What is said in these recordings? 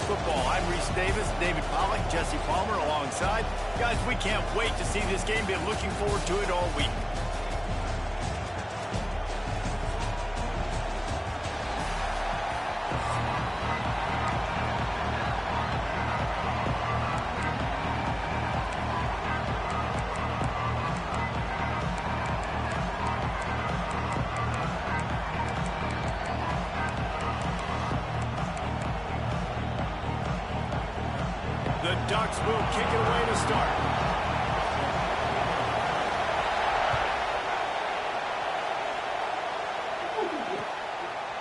Football. I'm Reese Davis, David Pollack, Jesse Palmer alongside. Guys, we can't wait to see this game. Been looking forward to it all week. The Ducks will kick it away to start.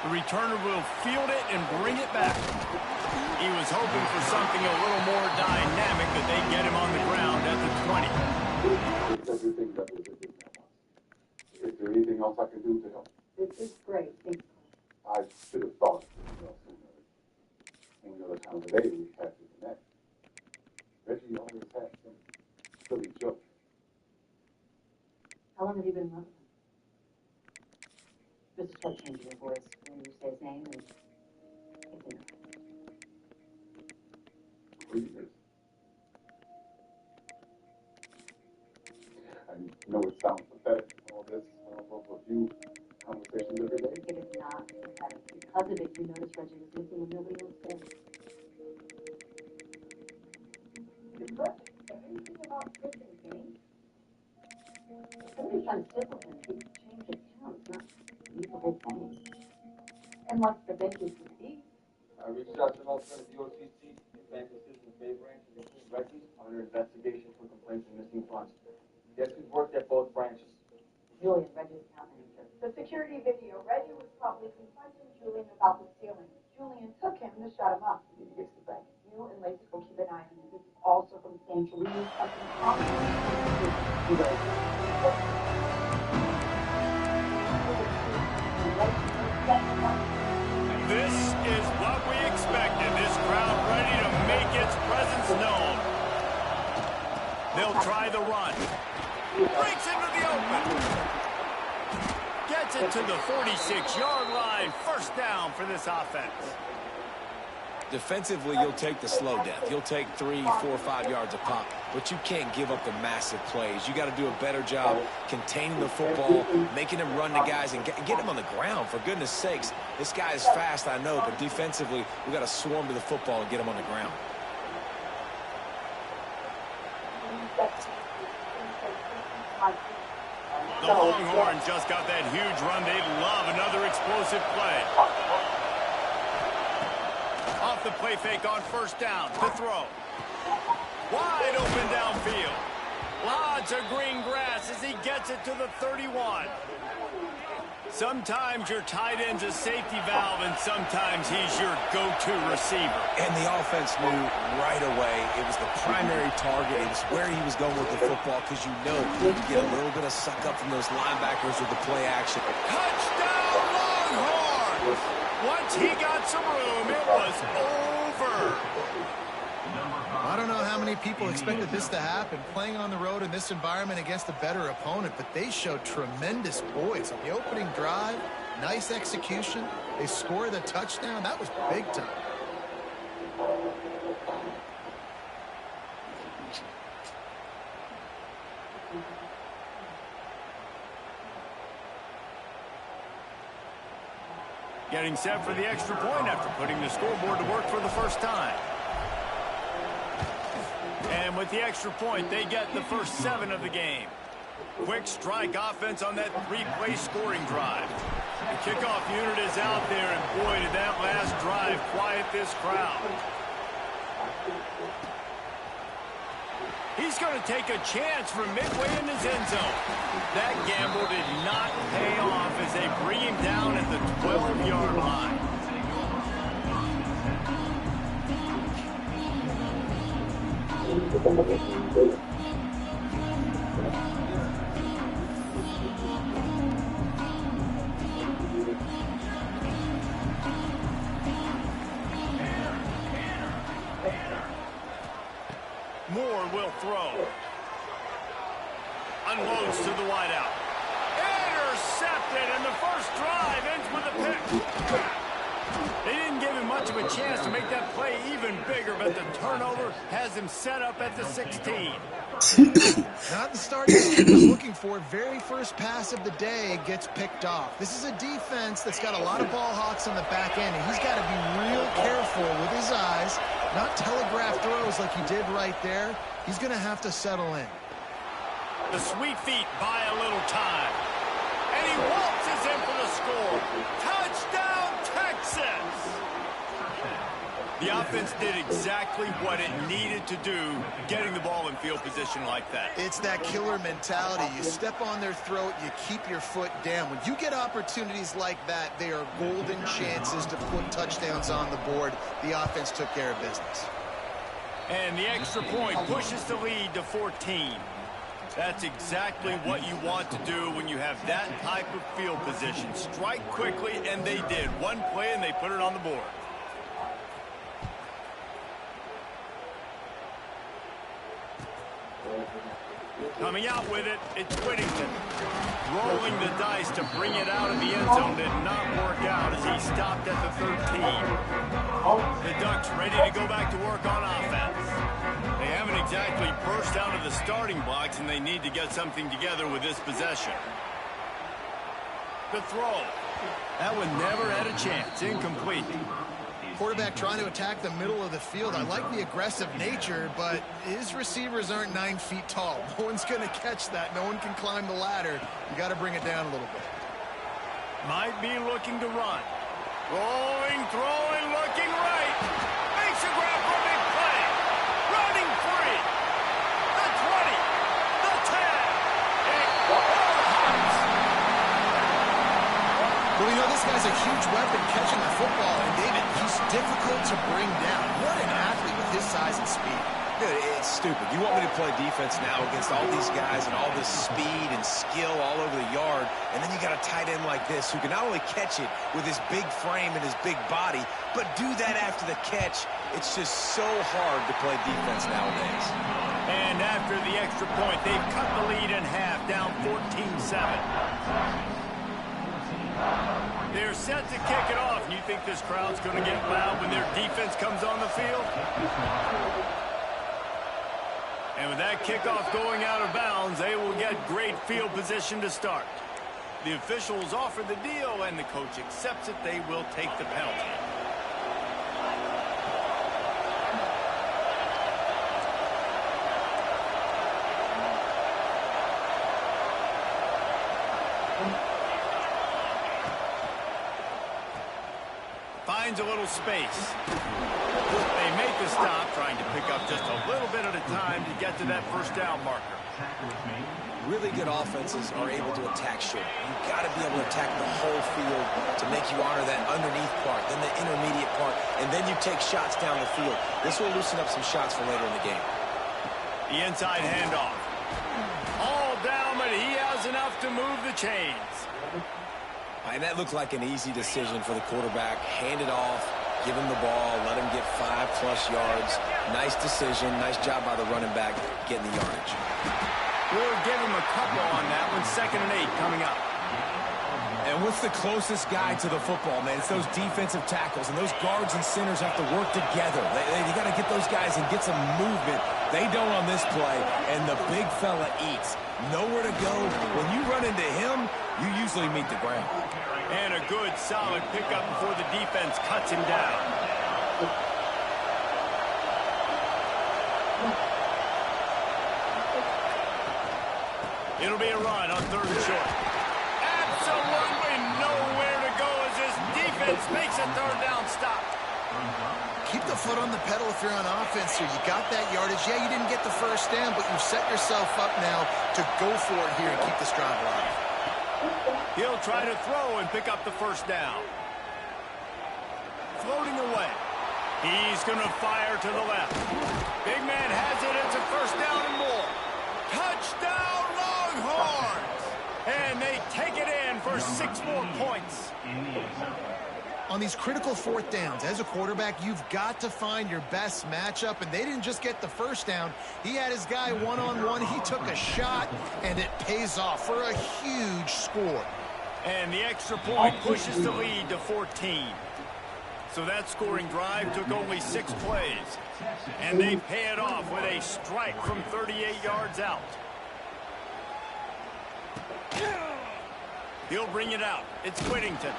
The returner will field it and bring it back. He was hoping for something a little more dynamic, that they get him on the ground at the 20. Is there anything else I can do to help? It's great. Thank you. I should have thought any other time of the day we had to connect. Reggie always had some silly jokes. How long have you been in love with him? Mr. Start changing your voice when you say his name and it's in. 3 years. I know it sounds pathetic, all this, a few conversations every day. It is not pathetic. Because of it, you noticed Reggie was missing and nobody else did. It's good. Anything about switching games? Somebody's trying to stick with him. He changed his town. It's not a whole thing. And like the benches for Steve. I reached out to an alternative UOCC. Advanced decision in favor branches, including Reggie, under investigation for complaints of missing funds. Guess who's worked at both branches? Julian, Reggie's account manager. The security video, Reggie was probably confronting Julian about the stealing. Julian took him to shut him up. He gets the bank. You and Lacey will keep an eye on him. This is all circumstantial. We need something This is what we expected. This crowd ready to make its presence known. They'll try the run. Breaks into the open. Gets it to the 46-yard line. First down for this offense. Defensively, you'll take the slow death. You'll take 3, 4, 5 yards a pop, but you can't give up the massive plays. You got to do a better job containing the football, making him run to guys, and get him on the ground. For goodness sakes, this guy is fast, I know, but defensively, we got to swarm to the football and get him on the ground. The Longhorns just got that huge run. They'd love another explosive play. Off the play fake on first down to throw. Wide open downfield. Lots of green grass as he gets it to the 31. Sometimes your tight end's a safety valve, and sometimes he's your go-to receiver. And the offense knew right away it was the primary target. It was where he was going with the football, because you know you get a little bit of suck up from those linebackers with the play action. Touchdown, Longhorns! Once he got some room, it was over. I don't know how many people expected this to happen, playing on the road in this environment against a better opponent, but they showed tremendous poise on the opening drive. Nice execution. They scored the touchdown. That was big time. Getting set for the extra point after putting the scoreboard to work for the first time. And with the extra point, they get the first 7 of the game. Quick strike offense on that 3-play scoring drive. The kickoff unit is out there, and boy, did that last drive quiet this crowd. He's going to take a chance from midway in his end zone. That gamble did not pay off as they bring him down at the 12-yard line. Moore will throw. Unloads to the wideout. Intercepted, and the first drive ends with a pick. They didn't give him much of a chance to make that play even bigger, but the turnover has him set up at the 16. Not the start he was looking for. Very first pass of the day gets picked off. This is a defense that's got a lot of ball hawks on the back end, and he's got to be real careful with his eyes, not telegraph throws like he did right there. He's going to have to settle in. The sweet feet buy a little time. And he waltzes in for the score. Touchdown, Texas! The offense did exactly what it needed to do, getting the ball in field position like that. It's that killer mentality. You step on their throat, you keep your foot down. When you get opportunities like that, they are golden chances to put touchdowns on the board. The offense took care of business. And the extra point pushes the lead to 14. That's exactly what you want to do when you have that type of field position. Strike quickly, and they did. One play, and they put it on the board. Coming out with it, it's Whittington. Rolling the dice to bring it out of the end zone did not work out as he stopped at the 13. The Ducks ready to go back to work on offense. They haven't exactly burst out of the starting blocks, and they need to get something together with this possession. The throw. That one never had a chance. Incomplete. Quarterback trying to attack the middle of the field. I like the aggressive nature, but his receivers aren't 9 feet tall. No one's going to catch that. No one can climb the ladder. You got to bring it down a little bit. Might be looking to run. Rolling, throwing, looking right. Makes a grab for a big play. Running free. The 20. The 10. Well, you know, this guy's a huge weapon catching the football, and David, he's difficult to bring down. What an athlete with his size and speed. Dude, it's stupid. You want me to play defense now against all these guys and all this speed and skill all over the yard, and then you got a tight end like this who can not only catch it with his big frame and his big body, but do that after the catch. It's just so hard to play defense nowadays. And after the extra point, they've cut the lead in half, down 14-7. They're set to kick it off. You think this crowd's going to get loud when their defense comes on the field? And with that kickoff going out of bounds, they will get great field position to start. The officials offer the deal, and the coach accepts it. They will take the penalty. Finds a little space. They make the stop, trying to pick up just a little bit at a time to get to that first down marker. Really good offenses are able to attack short. You've got to be able to attack the whole field to make you honor that underneath part, then the intermediate part, and then you take shots down the field. This will loosen up some shots for later in the game. The inside handoff. All down, but he has enough to move the chains. And that looked like an easy decision for the quarterback. Hand it off, give him the ball, let him get 5+ yards. Nice decision. Nice job by the running back getting the yardage. We'll give him a couple on that one. 2nd and 8 coming up. And what's the closest guy to the football, man? It's those defensive tackles, and those guards and centers have to work together. You got to get those guys and get some movement. They don't on this play, and the big fella eats. Nowhere to go. When you run into him, you usually meet the ground. And a good, solid pickup before the defense cuts him down. It'll be a run on 3rd and short. Absolutely nowhere to go as this defense makes a 3rd down stop. Keep the foot on the pedal if you're on offense here. You got that yardage. Yeah, you didn't get the first down, but you've set yourself up now to go for it here and keep this drive alive. He'll try to throw and pick up the 1st down. Floating away. He's going to fire to the left. Big man has it. It's a 1st down and more. Touchdown, Longhorns! And they take it in for 6 more points. On these critical 4th downs, as a quarterback, you've got to find your best matchup, and they didn't just get the 1st down. He had his guy one-on-one. He took a shot, and it pays off for a huge score. And the extra point pushes the lead to 14. So that scoring drive took only 6 plays. And they pay it off with a strike from 38 yards out. He'll bring it out. It's Whittington.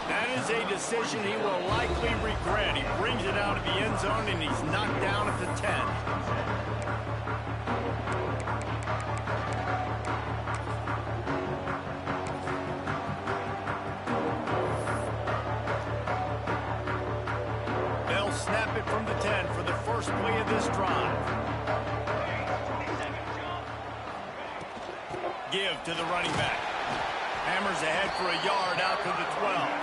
That is a decision he will likely regret. He brings it out of the end zone, and he's knocked down at the 10. They'll snap it from the 10 for the first play of this drive. Give to the running back. Hammers ahead for a yard out to the 12.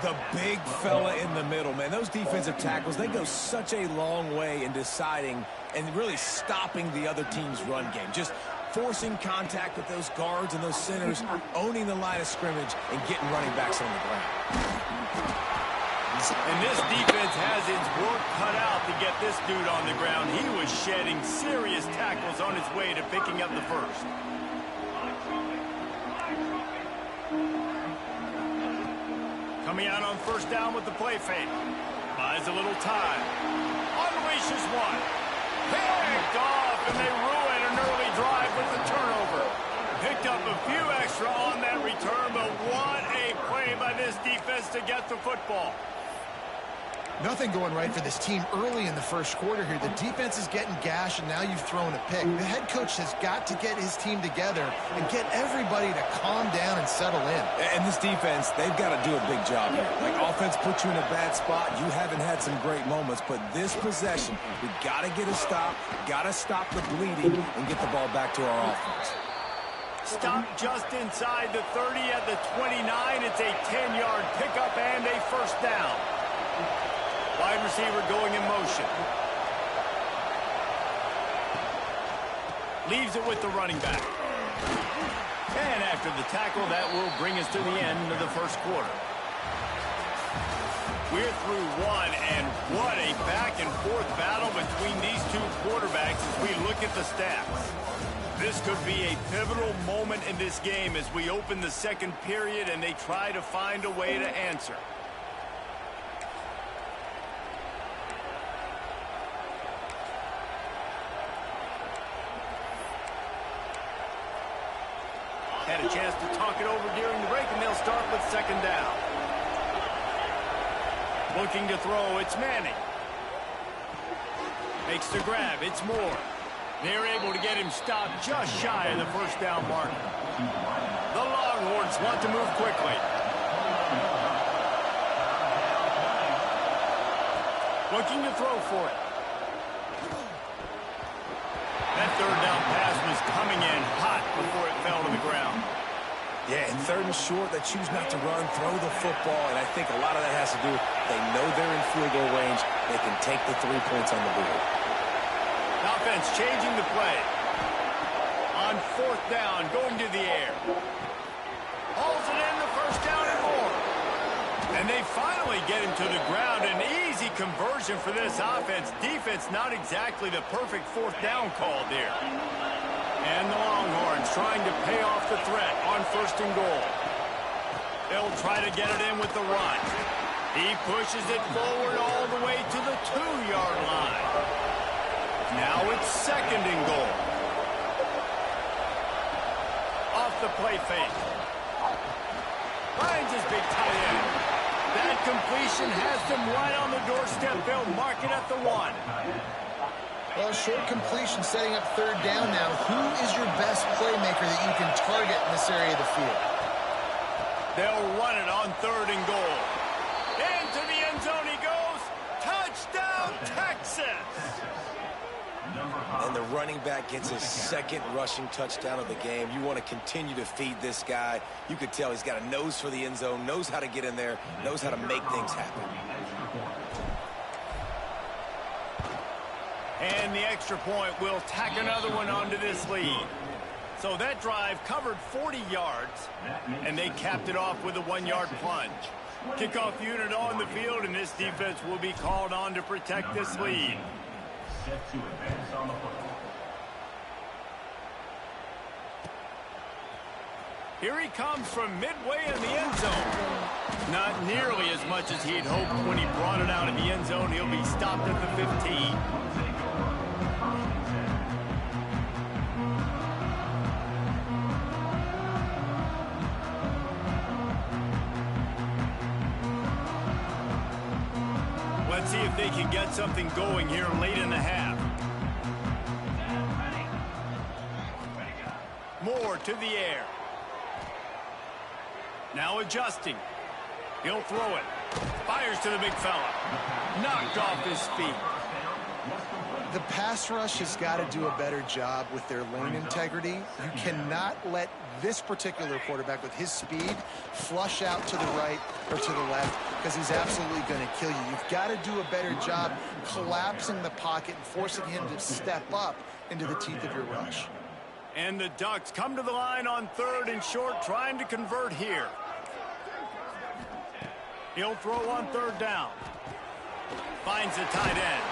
The big fella in the middle, man. Those defensive tackles, they go such a long way in deciding and really stopping the other team's run game. Just forcing contact with those guards and those centers, owning the line of scrimmage, and getting running backs on the ground. And this defense has its work cut out to get this dude on the ground. He was shedding serious tackles on his way to picking up the first. Coming out on first down with the play fake. Buys a little time. Unleashes one. Picked off, and they ruin an early drive with the turnover. Picked up a few extra on that return, but what a play by this defense to get the football. Nothing going right for this team early in the first quarter here. The defense is getting gashed, and now you've thrown a pick. The head coach has got to get his team together and get everybody to calm down and settle in. And this defense, they've got to do a big job here. Like, offense puts you in a bad spot. You haven't had some great moments, but this possession, we got to get a stop, got to stop the bleeding, and get the ball back to our offense. Stop just inside the 30 at the 29. It's a 10-yard pickup and a first down. Wide receiver going in motion. Leaves it with the running back. And after the tackle, that will bring us to the end of the first quarter. We're through one, and what a back-and-forth battle between these two quarterbacks as we look at the stats. This could be a pivotal moment in this game as we open the second period and they try to find a way to answer. Had a chance to talk it over during the break, and they'll start with second down. Looking to throw, it's Manning. Makes the grab, it's Moore. They're able to get him stopped just shy of the first down mark. The Longhorns want to move quickly. Looking to throw for it. That third down pass was coming in hot before it fell to the ground. Yeah, and third and short, they choose not to run, throw the football, and I think a lot of that has to do with they know they're in field goal range. They can take the 3 points on the board. Offense changing the play. On fourth down, going to the air. Hauls it in, the first down and more. And they finally get him to the ground. An easy conversion for this offense. Defense not exactly the perfect fourth down call there. And the Longhorns trying to pay off the threat on first and goal. They'll try to get it in with the run. He pushes it forward all the way to the 2-yard line. Now it's second and goal. Off the play fake. Finds his big tight end. That completion has them right on the doorstep. They'll mark it at the 1. Well, short completion setting up third down now. Who is your best playmaker that you can target in this area of the field? They'll run it on third and goal. Into the end zone he goes. Touchdown, Texas! And the running back gets his second rushing touchdown of the game. You want to continue to feed this guy. You could tell he's got a nose for the end zone, knows how to get in there, knows how to make things happen. And the extra point will tack another one onto this lead. So that drive covered 40 yards, and they capped it off with a 1-yard plunge. Kickoff unit on the field, and this defense will be called on to protect this lead. Set to advance on the football. Here he comes from midway in the end zone. Not nearly as much as he'd hoped when he brought it out in the end zone. He'll be stopped at the 15. Let's see if they can get something going here late in the half. Moore to the air. Now adjusting. He'll throw it. Fires to the big fella. Knocked off his feet. The pass rush has got to do a better job with their lane integrity. You cannot let this particular quarterback with his speed flush out to the right or to the left, because he's absolutely going to kill you. You've got to do a better job collapsing the pocket and forcing him to step up into the teeth of your rush. And the Ducks come to the line on 3rd and short, trying to convert here. He'll throw on 3rd down. Finds the tight end.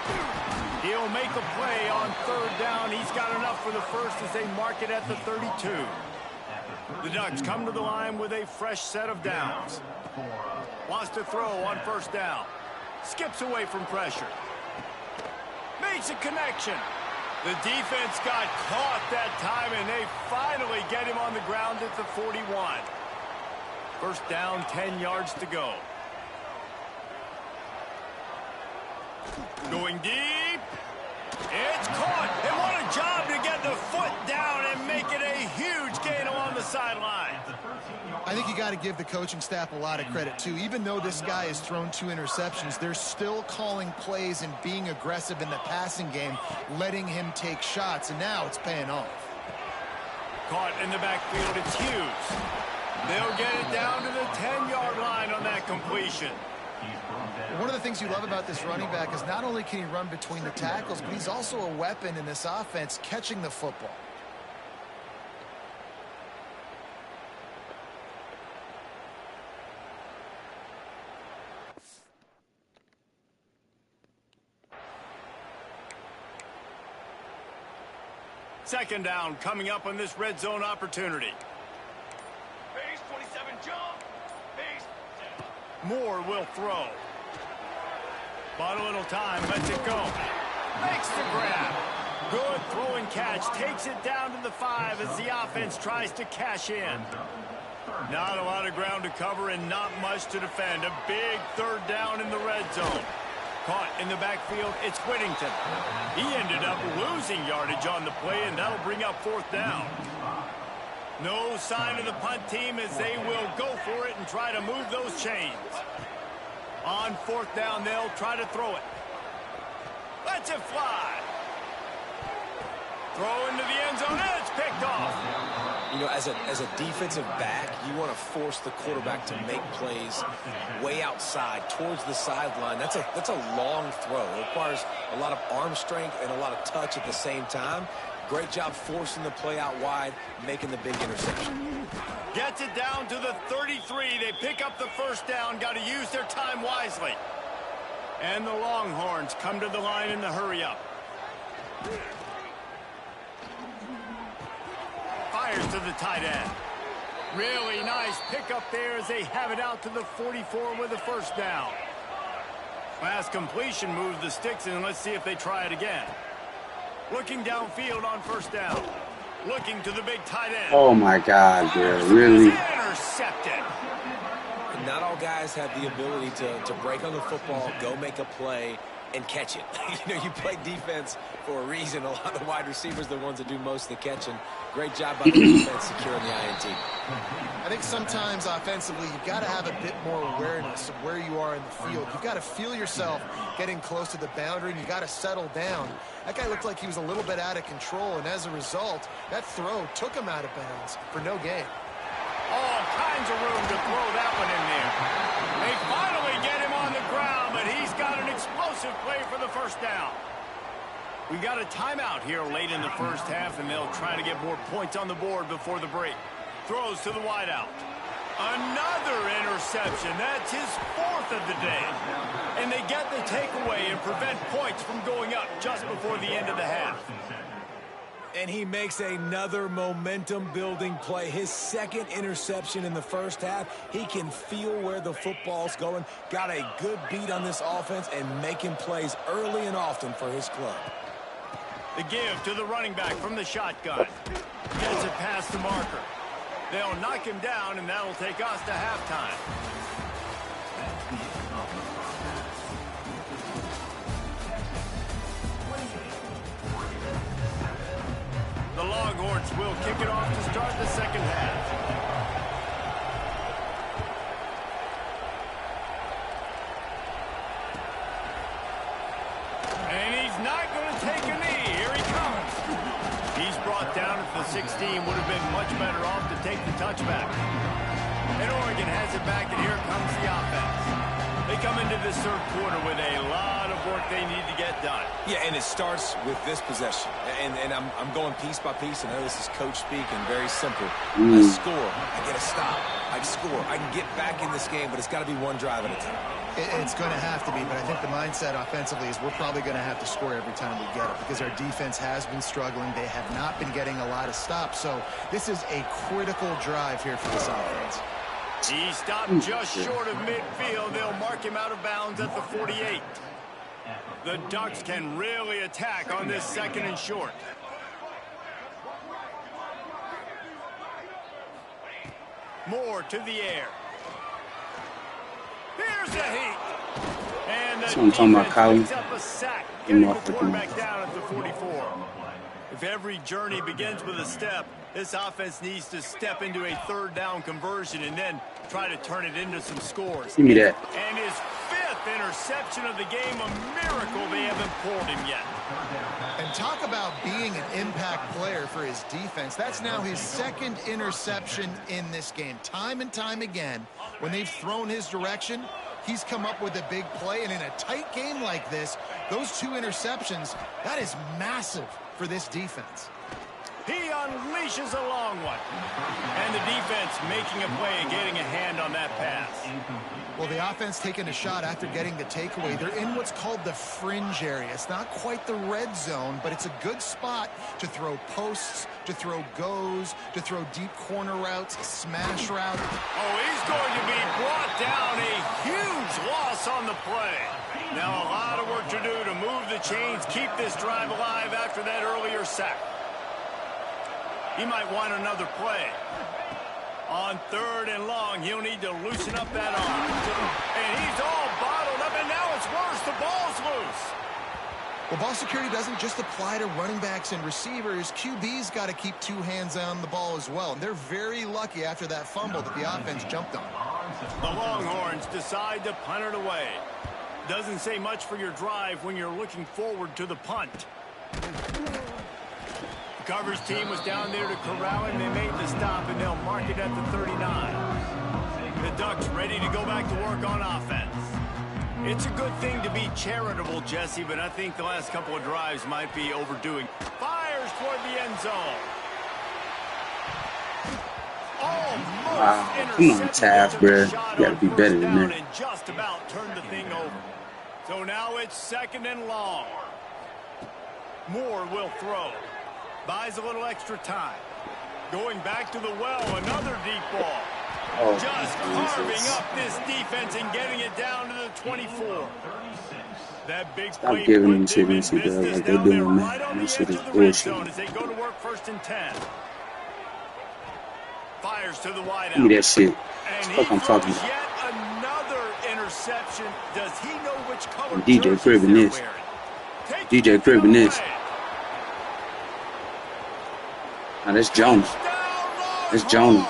He'll make a play on 3rd down. He's got enough for the first as they mark it at the 32. The Ducks come to the line with a fresh set of downs. Wants to throw on 1st down. Skips away from pressure. Makes a connection. The defense got caught that time, and they finally get him on the ground at the 41. 1st down, 10 yards to go. Going deep. It's caught. And what a job to get the foot down and make it a huge gain along the sideline. I think you got to give the coaching staff a lot of credit, too. Even though this guy has thrown 2 interceptions, they're still calling plays and being aggressive in the passing game, letting him take shots, and now it's paying off. Caught in the backfield, it's Hughes. They'll get it down to the 10-yard line on that completion. One of the things you love about this running back is not only can he run between the tackles, but he's also a weapon in this offense catching the football. Second down coming up on this red zone opportunity. Base 27 jump. Base. Moore will throw. Bought a little time, lets it go. Makes the grab. Good throw and catch. Takes it down to the 5 as the offense tries to cash in. Not a lot of ground to cover and not much to defend. A big 3rd down in the red zone. Caught in the backfield, it's Whittington. He ended up losing yardage on the play, and that'll bring up 4th down. No sign of the punt team as they will go for it and try to move those chains. On 4th down, they'll try to throw it. Lets it fly. Throw into the end zone, and it's picked off. You know, as a defensive back, you want to force the quarterback to make plays way outside towards the sideline. That's a long throw. It requires a lot of arm strength and a lot of touch at the same time. Great job forcing the play out wide, making the big interception. Gets it down to the 33. They pick up the 1st down. Got to use their time wisely. And the Longhorns come to the line in the hurry-up. Fires to the tight end. Really nice pickup there as they have it out to the 44 with a 1st down. Last completion moves the sticks, and let's see if they try it again. Looking downfield on 1st down. Looking to the big tight end. Oh my God, dude, really? Intercepted. Not all guys have the ability to break on the football, go make a play, and catch it. You know, you play defense for a reason. A lot of the wide receivers are the ones that do most of the catching. Great job by the defense securing the INT. I think sometimes offensively you've got to have a bit more awareness of where you are in the field. You've got to feel yourself getting close to the boundary, and you've got to settle down. That guy looked like he was a little bit out of control, and as a result, that throw took him out of bounds for no gain. All kinds of room to throw that one in there. They finally get him on the ground, but he's got an explosive play for the 1st down. We got a timeout here late in the 1st half, and they'll try to get more points on the board before the break. Throws to the wideout. Another interception. That's his 4th of the day. And they get the takeaway and prevent points from going up just before the end of the half. And he makes another momentum-building play. His second interception in the first half. He can feel where the football's going. Got a good beat on this offense and making plays early and often for his club. The give to the running back from the shotgun. Gets it past the marker. They'll knock him down, and that'll take us to halftime. The Longhorns will kick it off to start the second half. And he's not going to take a knee. Here he comes. He's brought down at the 16. Would have been much better off to take the touchback. And Oregon has it back, and here comes the offense. They come into this third quarter with a lot of work they need to get done. Yeah, and it starts with this possession. And I'm going piece by piece. I know this is coach speak and very simple. I score. I get a stop. I score. I can get back in this game, but it's got to be one drive at a time. It's going to have to be, but I think the mindset offensively is we're probably going to have to score every time we get it because our defense has been struggling. They have not been getting a lot of stops, so this is a critical drive here for this offense. He stopped just short of midfield. They'll mark him out of bounds at the 48. The Ducks can really attack on this second and short. Moore to the air. Here's the heat. And the defense picks up a sack, getting the quarterback down at the 44. If every journey begins with a step, this offense needs to step into a third down conversion and then try to turn it into some scores. Give me that. And his fifth interception of the game, a miracle they haven't pulled him yet. And talk about being an impact player for his defense. That's now his second interception in this game. Time and time again, when they've thrown his direction, he's come up with a big play. And in a tight game like this, those two interceptions, that is massive for this defense. He unleashes a long one. And the defense making a play and getting a hand on that pass. Well, the offense taking a shot after getting the takeaway. They're in what's called the fringe area. It's not quite the red zone, but it's a good spot to throw posts, to throw goes, to throw deep corner routes, smash route. Oh, he's going to be brought down. A huge loss on the play. Now a lot of work to do to move the chains, keep this drive alive after that earlier sack. He might want another play. On third and long, he'll need to loosen up that arm. And he's all bottled up, and now it's worse. The ball's loose. Well, ball security doesn't just apply to running backs and receivers. QB's got to keep two hands on the ball as well. And they're very lucky after that fumble that the offense jumped on. The Longhorns decide to punt it away. Doesn't say much for your drive when you're looking forward to the punt. The coverage team was down there to corral him. They made the stop, and they'll mark it at the 39. The Ducks ready to go back to work on offense. It's a good thing to be charitable, Jesse, but I think the last couple of drives might be overdoing. Fires toward the end zone. Wow. Come on, Taft, bro. You gotta be better than that. And just about turned the thing over. So now it's second and long. Moore will throw. Buys a little extra time. Going back to the well, another deep ball. Oh, just carving up this defense and getting it down to the 24. That big Stop play giving them put shit them in and shit, bro. business Like they down there doing, right man. on That the shit edge is of the red bullshit. zone as they go to work first and 10. Fires to the wide out. Give me that shit. And That's what I'm talking throws about. yet another interception. Does he know which color DJ jerseys Crib in they're this. wearing? Takes DJ it Crib in away. this. Now that's Jonas. That's Jonas.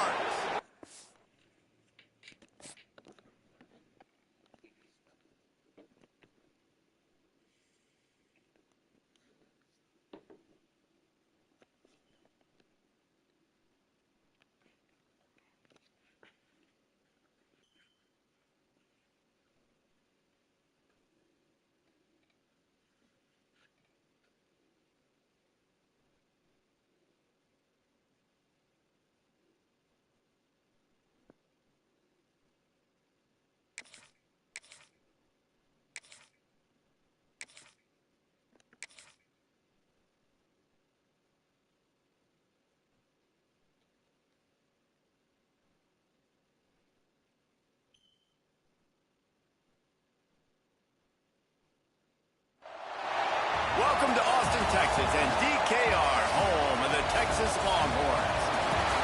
Welcome to Austin, Texas, and DKR, home of the Texas Longhorns.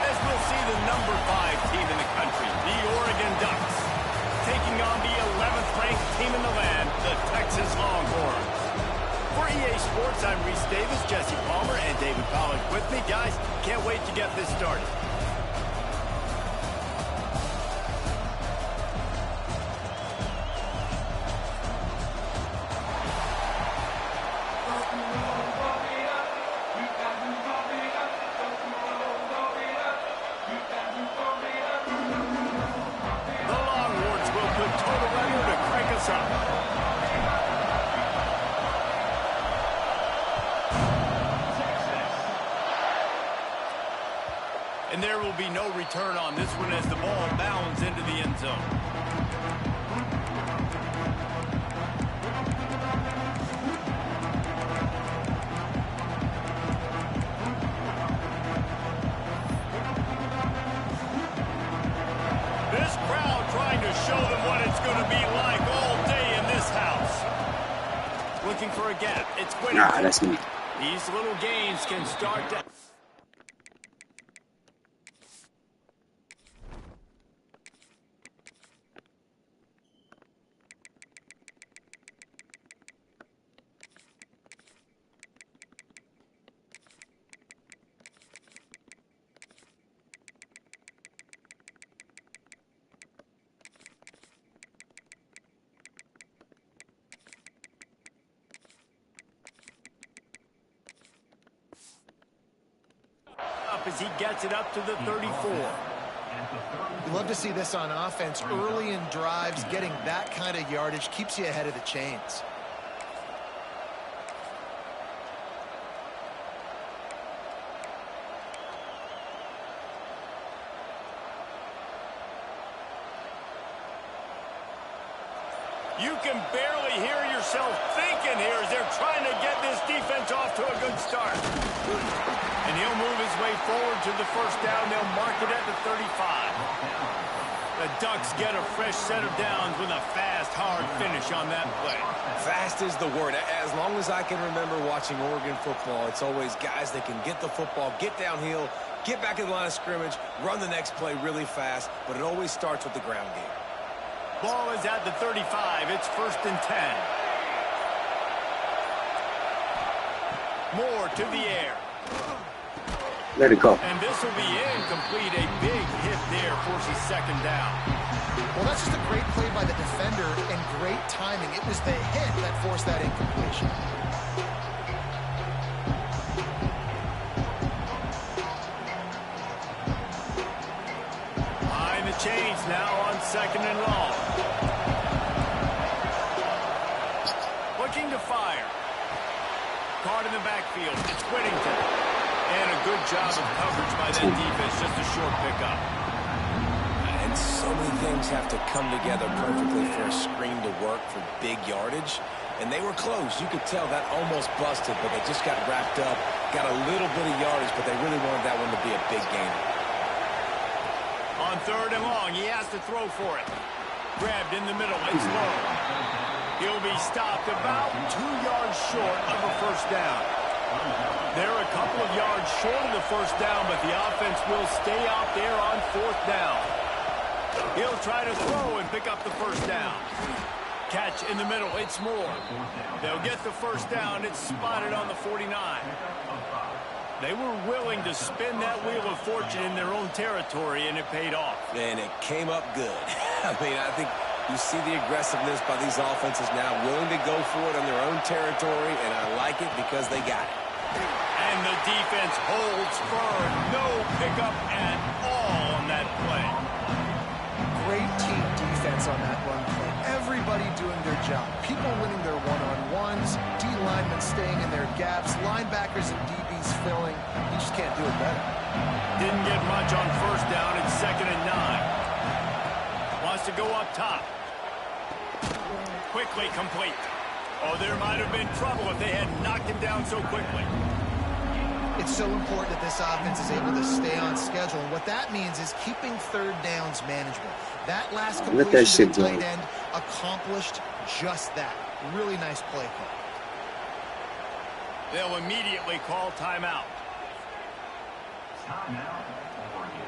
As we'll see the number 5 team in the country, the Oregon Ducks, taking on the 11th ranked team in the land, the Texas Longhorns. For EA Sports, I'm Reese Davis, Jesse Palmer, and David Pollack with me. Guys, can't wait to get this started. And there will be no return on this one as the ball bounds into the end zone. This crowd trying to show them what it's going to be like all day in this house. Looking for a gap. It's Whittington. Nah, that's me. These little gains can start to... as he gets it up to the 34. You love to see this on offense. Early in drives, getting that kind of yardage keeps you ahead of the chains. You can barely hear yourself thinking here as they're trying to get this defense off to a good start. And he'll move his way forward to the first down. They'll mark it at the 35. The Ducks get a fresh set of downs with a fast, hard finish on that play. Fast is the word. As long as I can remember watching Oregon football, it's always guys that can get the football, get downhill, get back in the line of scrimmage, run the next play really fast, but it always starts with the ground game. Ball is at the 35. It's 1st and 10. Moore to the air. Let it go. And this will be incomplete. A big hit there forces 2nd down. Well, that's just a great play by the defender and great timing. It was the hit that forced that incompletion. Behind the chains now on 2nd and long. Looking to fire. Caught in the backfield. It's Whittington. And a good job of coverage by that defense. Just a short pickup. And so many things have to come together perfectly for a screen to work for big yardage. And they were close. You could tell that almost busted, but they just got wrapped up. Got a little bit of yardage, but they really wanted that one to be a big game. On 3rd and long, he has to throw for it. Grabbed in the middle. It's low. He'll be stopped about 2 yards short of a first down. They're a couple of yards short of the first down, but the offense will stay out there on 4th down. He'll try to throw and pick up the first down. Catch in the middle. It's Moore. They'll get the first down. It's spotted on the 49. They were willing to spin that wheel of fortune in their own territory, and it paid off. And it came up good. I mean, I think you see the aggressiveness by these offenses now, willing to go for it on their own territory, and I like it because they got it. And the defense holds firm. No pickup at all on that play. Great team defense on that run play. Everybody doing their job. People winning their one-on-ones, D linemen staying in their gaps, linebackers and DBs filling. You just can't do it better. Didn't get much on first down. It's 2nd and 9. Wants to go up top. Quickly complete. Oh, there might have been trouble if they had knocked him down so quickly. It's so important that this offense is able to stay on schedule. And what that means is keeping 3rd downs manageable. That last completion to the tight end accomplished just that. Really nice play call. They'll immediately call timeout. Timeout, Oregon.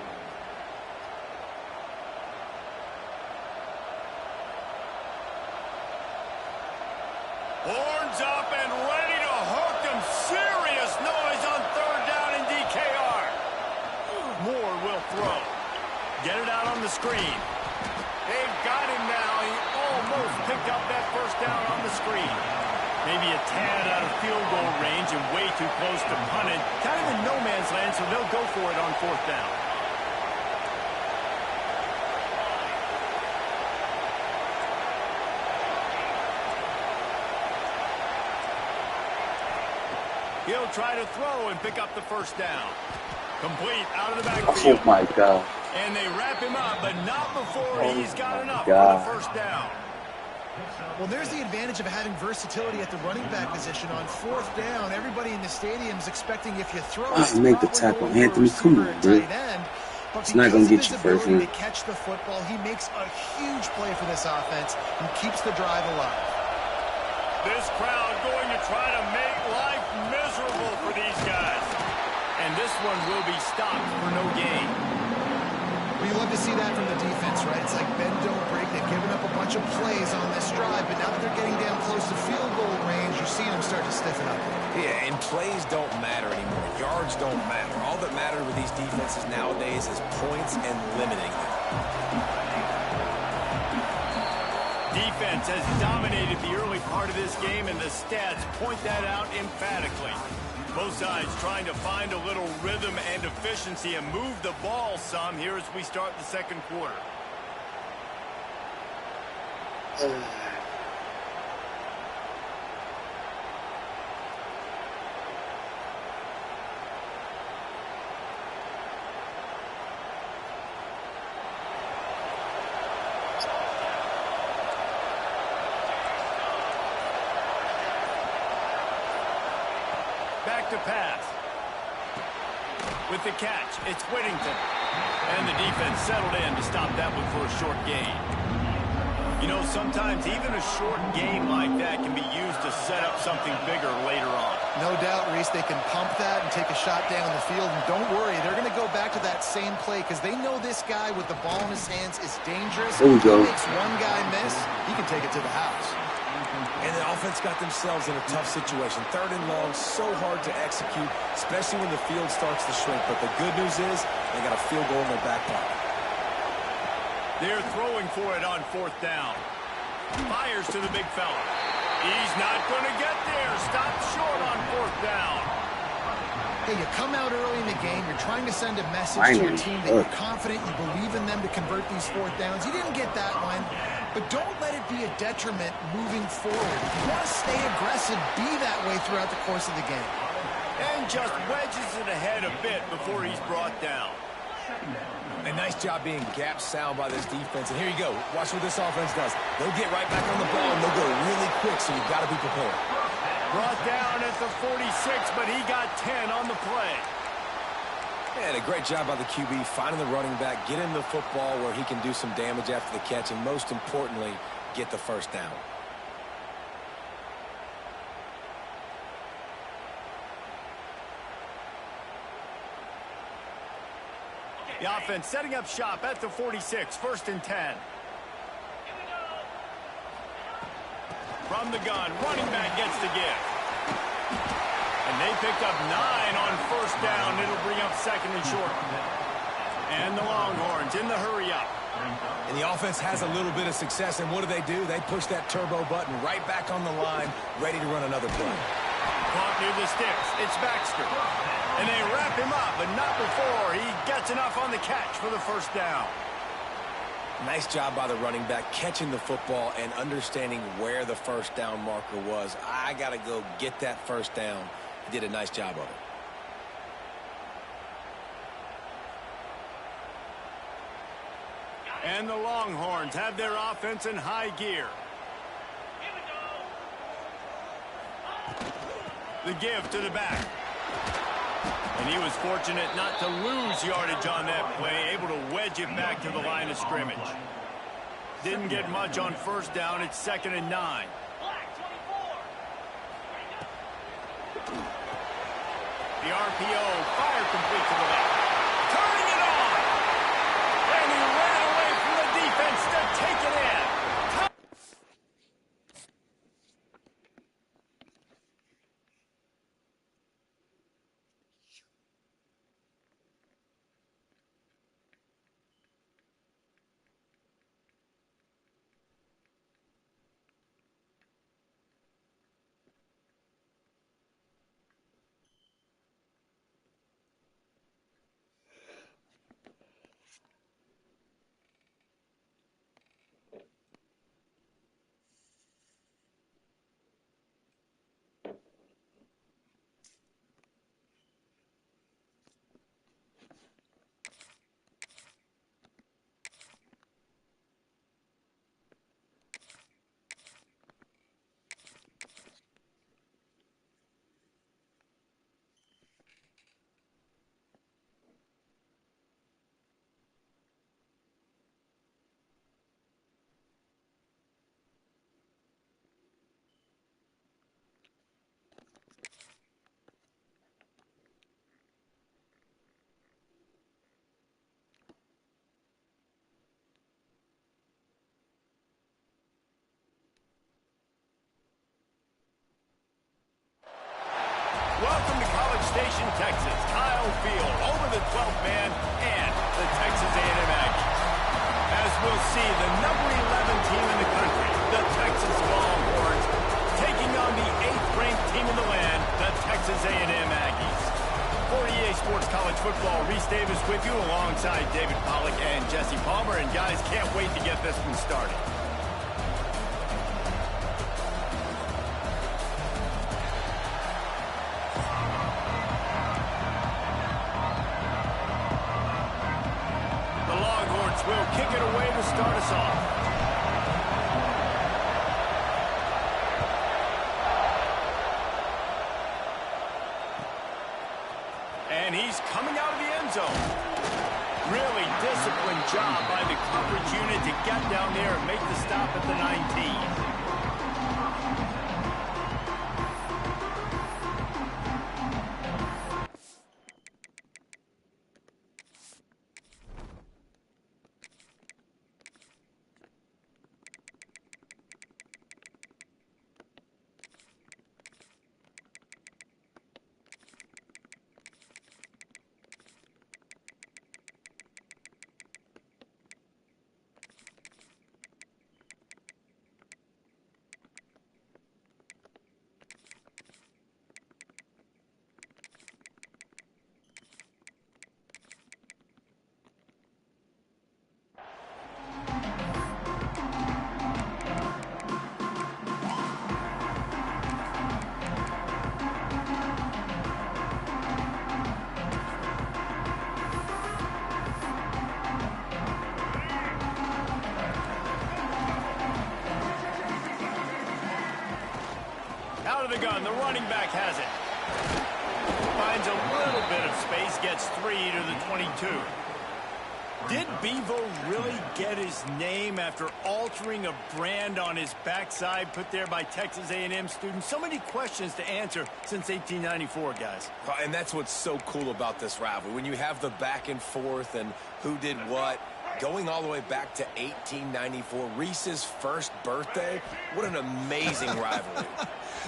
Horns up and ready to hook them. Serious noise on third down in DKR. Moore will throw. Get it out on the screen. They've got him now. He almost picked up that first down on the screen. Maybe a tad out of field goal range and way too close to punt it. Kind of in no man's land, so they'll go for it on fourth down. He'll try to throw and pick up the first down. Complete out of the backfield. Oh my God. And they wrap him up, but not before he's got enough for God. the first down. Well, there's the advantage of having versatility at the running back position. On fourth down, everybody in the stadium is expecting if you throw it, make the tackle. Anthony, come on, dude. It's not going to get you first, man. To catch the football, he makes a huge play for this offense and keeps the drive alive. This crowd going to try to make life miserable for these guys. And this one will be stopped for no gain. Well, you love to see that from the defense, right? It's like bend, don't break. They've given up a bunch of plays on this drive, but now that they're getting down close to field goal range, you're seeing them start to stiffen up. Yeah, and plays don't matter anymore. Yards don't matter. All that matters with these defenses nowadays is points and limiting them. Defense has dominated the early part of this game, and the stats point that out emphatically. Both sides trying to find a little rhythm and efficiency and move the ball some here as we start the second quarter. Back to pass. With the catch, it's Whittington. And the defense settled in to stop that one for a short gain. You know, sometimes even a short game like that can be used to set up something bigger later on. No doubt, Reese, they can pump that and take a shot down the field. And don't worry, they're going to go back to that same play because they know this guy with the ball in his hands is dangerous. There we go. He makes one guy miss, he can take it to the house. And the offense got themselves in a tough situation. Third and long, so hard to execute, especially when the field starts to shrink. But the good news is they got a field goal in their back pocket. They're throwing for it on fourth down. Fires to the big fella. He's not going to get there. Stopped short on fourth down. Hey, you come out early in the game, you're trying to send a message to your team that you're confident, you believe in them to convert these fourth downs. You didn't get that one, but don't let it be a detriment moving forward. If you want to stay aggressive, be that way throughout the course of the game. And just wedges it ahead a bit before he's brought down. A nice job being gap sound by this defense. And here you go. Watch what this offense does. They'll get right back on the ball, and they'll go really quick, so you've got to be prepared. Brought down at the 46, but he got 10 on the play. And a great job by the QB, finding the running back, get him the football where he can do some damage after the catch, and most importantly, get the first down. The offense setting up shop at the 46, 1st and 10. From the gun, running back gets the gift. And they picked up 9 on first down. It'll bring up 2nd and short. And the Longhorns in the hurry up. And the offense has a little bit of success, and what do? They push that turbo button right back on the line, ready to run another play. Caught near the sticks. It's Baxter. And they wrap him up, but not before he gets enough on the catch for the first down. Nice job by the running back, catching the football and understanding where the first down marker was. I got to go get that first down. He did a nice job of it. And the Longhorns have their offense in high gear. The give to the back. And he was fortunate not to lose yardage on that play, able to wedge it back to the line of scrimmage. Didn't get much on first down. It's 2nd and 9. The RPO, fire complete to the left. Turning it on! And he ran away from the defense to take it in. Welcome to College Station, Texas. Kyle Field over the 12th man and the Texas A&M Aggies. As we'll see, the number 11 team in the country, the Texas Longhorns, taking on the 8th-ranked team in the land, the Texas A&M Aggies. For EA Sports College Football, Reese Davis with you alongside David Pollack and Jesse Palmer. And guys, can't wait to get this one started. Will kick it away to start us off. And he's coming out of the end zone. Really disciplined job by the coverage unit to get down there and make the stop at the 19. Out of the gun, the running back has it. Finds a little bit of space, gets 3 to the 22. Did Bevo really get his name after altering a brand on his backside put there by Texas A&M students? So many questions to answer since 1894, guys. And that's what's so cool about this rivalry. When you have the back and forth and who did what, going all the way back to 1894, Reese's first birthday, what an amazing rivalry.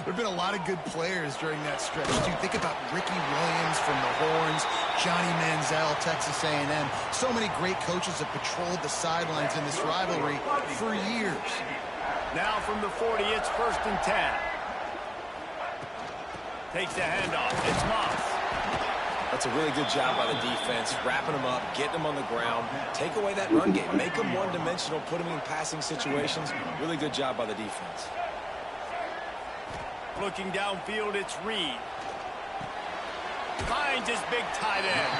There have been a lot of good players during that stretch, too. Think about Ricky Williams from the Horns, Johnny Manziel, Texas A&M. So many great coaches have patrolled the sidelines in this rivalry for years. Now from the 40, it's 1st and 10. Takes the handoff. It's Moss. That's a really good job by the defense, wrapping them up, getting them on the ground, take away that run game, make them one-dimensional, put them in passing situations. Really good job by the defense. Looking downfield, it's Reed. Finds his big tight end.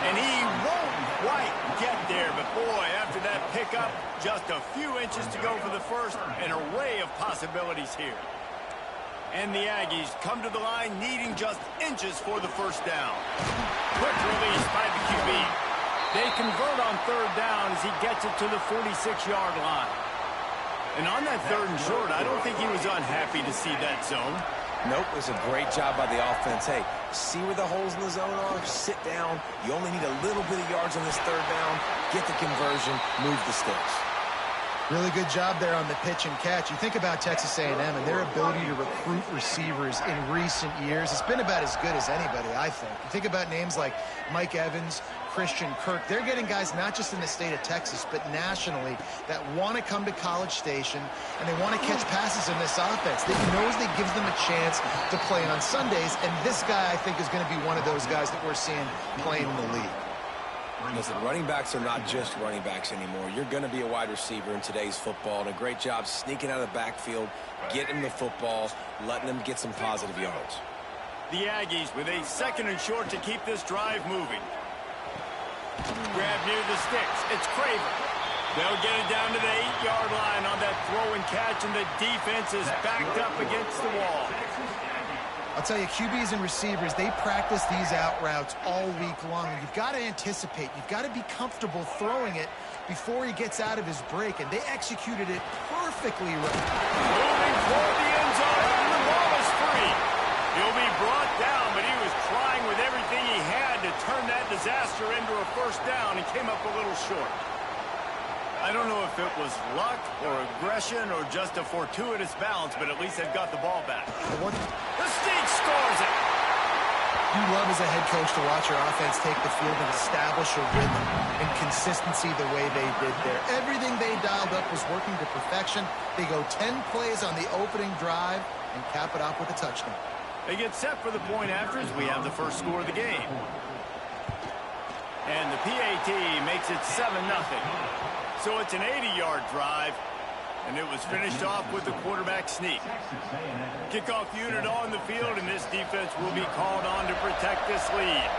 And he won't quite get there, but boy, after that pickup, just a few inches to go for the first. An array of possibilities here. And the Aggies come to the line needing just inches for the first down. Quick release by the QB. They convert on 3rd down as he gets it to the 46-yard line. And on that 3rd and short, I don't think he was unhappy to see that zone. Nope, it was a great job by the offense. Hey, see where the holes in the zone are? Sit down. You only need a little bit of yards on this third down. Get the conversion, move the sticks. Really good job there on the pitch and catch. You think about Texas A&M and their ability to recruit receivers in recent years. It's been about as good as anybody, I think. You think about names like Mike Evans, Christian Kirk. They're getting guys not just in the state of Texas, but nationally that want to come to College Station and they want to catch passes in this offense. That knows that gives them a chance to play on Sundays, and this guy, I think, is going to be one of those guys that we're seeing playing in the league. Listen, running backs are not just running backs anymore. You're going to be a wide receiver in today's football, and a great job sneaking out of the backfield, getting the football, letting them get some positive yards. The Aggies with a 2nd and short to keep this drive moving. Grab near the sticks. It's Craver. They'll get it down to the 8-yard line on that throw and catch, and the defense is backed up against the wall. I'll tell you, QBs and receivers, they practice these out routes all week long. You've got to anticipate. You've got to be comfortable throwing it before he gets out of his break, and they executed it perfectly right. Moving toward the end zone, and the ball is free. He'll be brought down, but he was trying with everything he had to turn that disaster into a first down and came up a little short. I don't know if it was luck or aggression or just a fortuitous bounce, but at least they've got the ball back. The Steak scores it! You love as a head coach to watch your offense take the field and establish a rhythm and consistency the way they did there. Everything they dialed up was working to perfection. They go 10 plays on the opening drive and cap it off with a touchdown. They get set for the point after as we have the first score of the game. And the PAT makes it 7-0. So it's an 80-yard drive, and it was finished off with the quarterback sneak. Kickoff unit on the field, and this defense will be called on to protect this lead.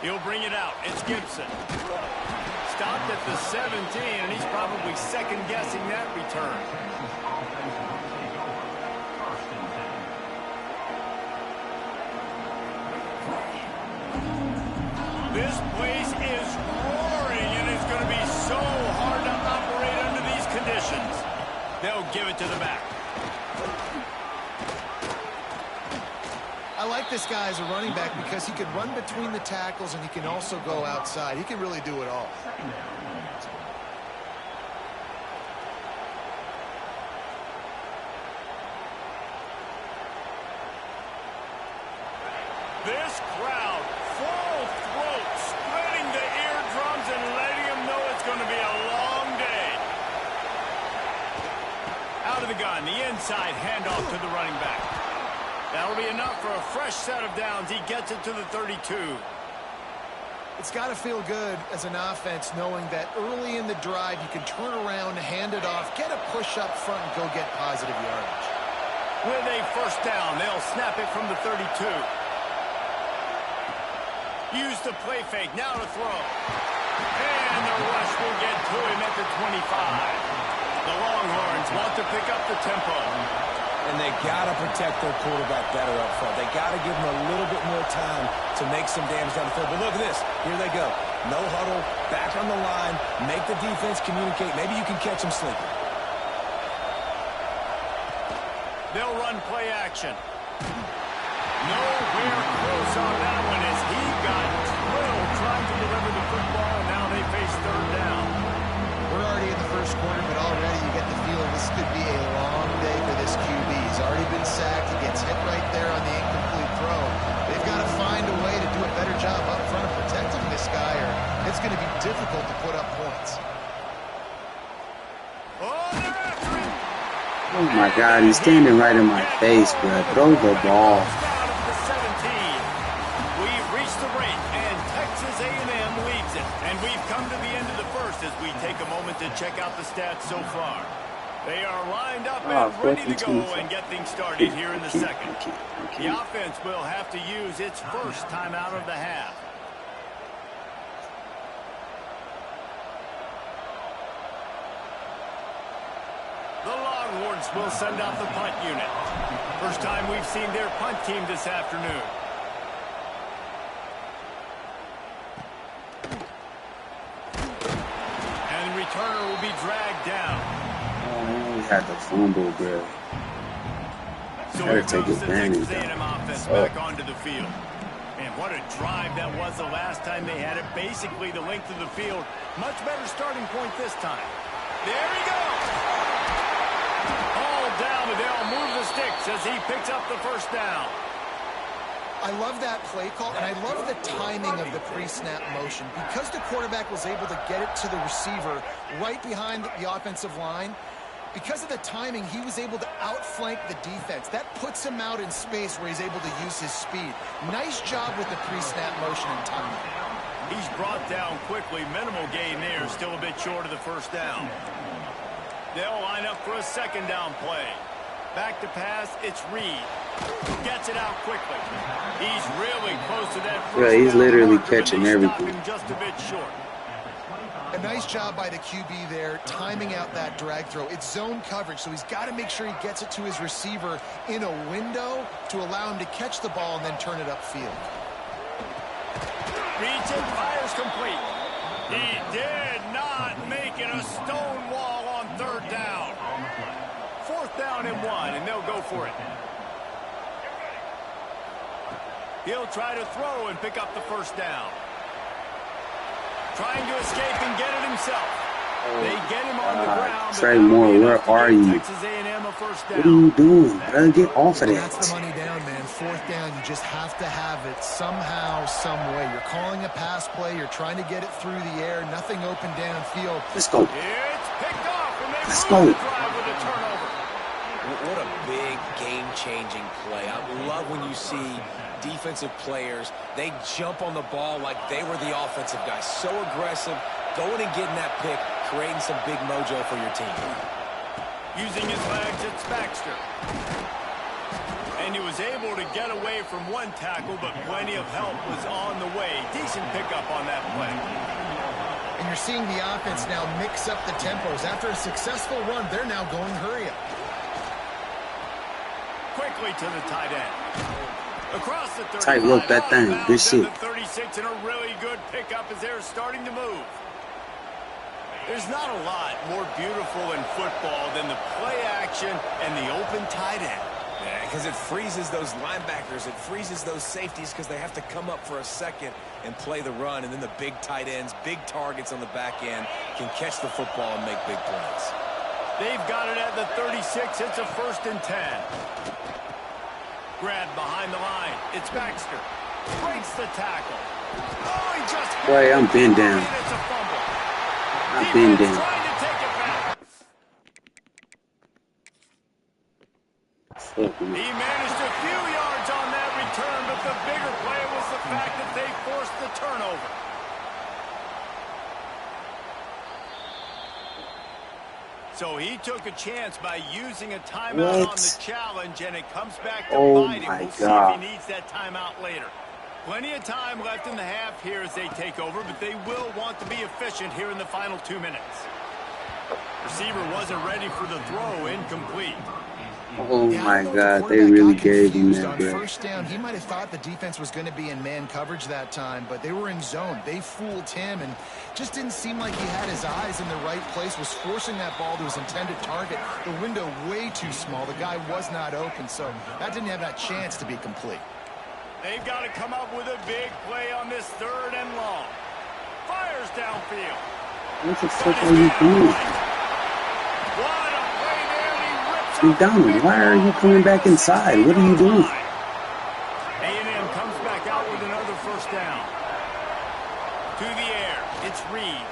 He'll bring it out. It's Gibson. Stopped at the 17, and he's probably second-guessing that return. This place is roaring, and it's going to be so hard to operate under these conditions. They'll give it to the back. I like this guy as a running back because he can run between the tackles and he can also go outside. He can really do it all. This crowd, full throat, spreading the eardrums and letting them know it's going to be a long day. Out of the gun, the inside handoff to the running back. That'll be enough for a fresh set of downs. He gets it to the 32. It's got to feel good as an offense knowing that early in the drive you can turn around, hand it off, get a push up front, and go get positive yardage. With a first down, they'll snap it from the 32. Use the play fake, now to throw. And the rush will get to him at the 25. The Longhorns want to pick up the tempo. And they got to protect their quarterback better up front. They got to give him a little bit more time to make some damage down the field. But look at this. Here they go. No huddle, back on the line, make the defense communicate. Maybe you can catch him sleeping. They'll run play action. Nowhere close on that one as he got drilled trying to deliver the football, and now they face third down. We're already in the first quarter, but already you get the feeling this could be a long day for this QB. He's already been sacked. He gets hit right there on the incomplete throw. They've got to find a way to do a better job up front of protecting this guy, or it's going to be difficult to put up points. Oh, they're after him. Oh my God, he's standing right in my face, bro. Throw the ball. We've reached the break, and Texas A&M leads it. And we've come to the end of the first as we take a moment to check out the stats so far. They are lined up and ready to go and get things started here in the second. The offense will have to use its first timeout of the half. The Longhorns will send out the punt unit. First time we've seen their punt team this afternoon. And the returner will be dragged down. had the fumble, bro. So Gotta here take comes the advantage Texas A&M offense of back onto the field. And what a drive that was the last time they had it. Basically the length of the field. Much better starting point this time. There he goes. All down, and they'll move the sticks as he picks up the first down. I love that play call, and I love the timing of the pre-snap motion. Because the quarterback was able to get it to the receiver right behind the offensive line, because of the timing, he was able to outflank the defense. That puts him out in space where he's able to use his speed. Nice job with the pre-snap motion and timing. He's brought down quickly. Minimal gain there. Still a bit short of the first down. They'll line up for a second down play. Back to pass. It's Reed. Gets it out quickly. He's really close to that first Yeah, he's down literally marker, but catching they stop everything. him just a bit short. A nice job by the QB there, timing out that drag throw. It's zone coverage, so he's got to make sure he gets it to his receiver in a window to allow him to catch the ball and then turn it upfield. Reads it, fires complete. He did not make it a stone wall on third down. Fourth down and 1, and they'll go for it. He'll try to throw and pick up the first down. Trying to escape and get it himself. They get him on the ground. Trey Moore, where are you? Texas A&M a first down. What are you doing, bro? Get off of That's the that. money down, man. Fourth down, you just have to have it somehow, some way. You're calling a pass play. You're trying to get it through the air. Nothing open downfield. Let's go. It's picked off, and they Let's move go. the drive with a turnover. What a big game-changing play. I love when you see defensive players, they jump on the ball like they were the offensive guys. So aggressive, going and getting that pick, creating some big mojo for your team. Using his legs, it's Baxter. And he was able to get away from one tackle, but plenty of help was on the way. Decent pickup on that play. And you're seeing the offense now mix up the tempos. After a successful run, they're now going hurry up. Quickly to the tight end. Across the 35. Tight rope that thing. Out of Good bounds shit. at the 36, and a really good pickup as they're starting to move. There's not a lot more beautiful in football than the play action and the open tight end. Yeah, because it freezes those linebackers. It freezes those safeties because they have to come up for a second and play the run. And then the big tight ends, big targets on the back end can catch the football and make big plays. They've got it at the 36. It's a 1st and 10. Grabbed behind the line. It's Baxter. Breaks the tackle. Oh, he just hit Boy, I'm it. been down. And it's a fumble. I've been Defense down. trying to take it back. Fuck me. He managed a few yards on that return, but the bigger play was the fact that they forced the turnover. So he took a chance by using a timeout on the challenge, and it comes back to bite him. my We'll see God. if he needs that timeout later. Plenty of time left in the half here as they take over, but they will want to be efficient here in the final 2 minutes. Receiver wasn't ready for the throw, incomplete. Oh Yeah, I my don't know if God, the they quarterback really got gave him confused that, on bro. first down. He might have thought the defense was going to be in man coverage that time, but they were in zone. They fooled him and just didn't seem like he had his eyes in the right place, was forcing that ball to his intended target. The window way too small. The guy was not open, so that didn't have that chance to be complete. They've got to come up with a big play on this 3rd and long. Fires downfield. What the fuck are you doing? What a play there, and he rips You up down. the big Why are you ball coming at back the inside? What are you 16-yard doing? line. A&M comes back out with another 1st down. To the air, it's Reed.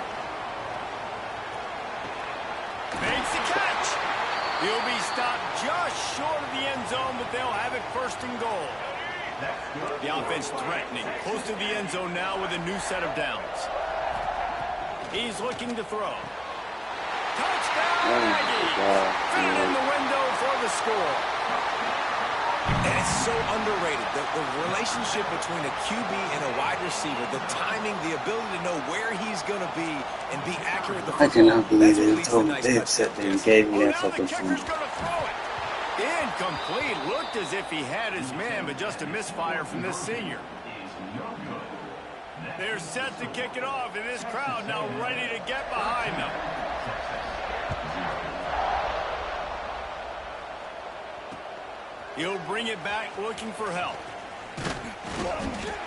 Makes the catch. He'll be stopped just short of the end zone, but they'll have it 1st and goal. The offense threatening, close to the end zone now with a new set of downs. He's looking to throw. Touchdown, Aggies! Fit it in the window for the score. And it's so underrated. The relationship between a QB and a wide receiver, the timing, the ability to know where he's going to be and be accurate with the I football. cannot believe That's what they leads to told nice they touchdowns. upset that he gave me that Now the fucking kicker's phone. going to throw it. Incomplete. Looked as if he had his man, but just a misfire from this senior. They're set to kick it off, and this crowd now ready to get behind them. He'll bring it back looking for help.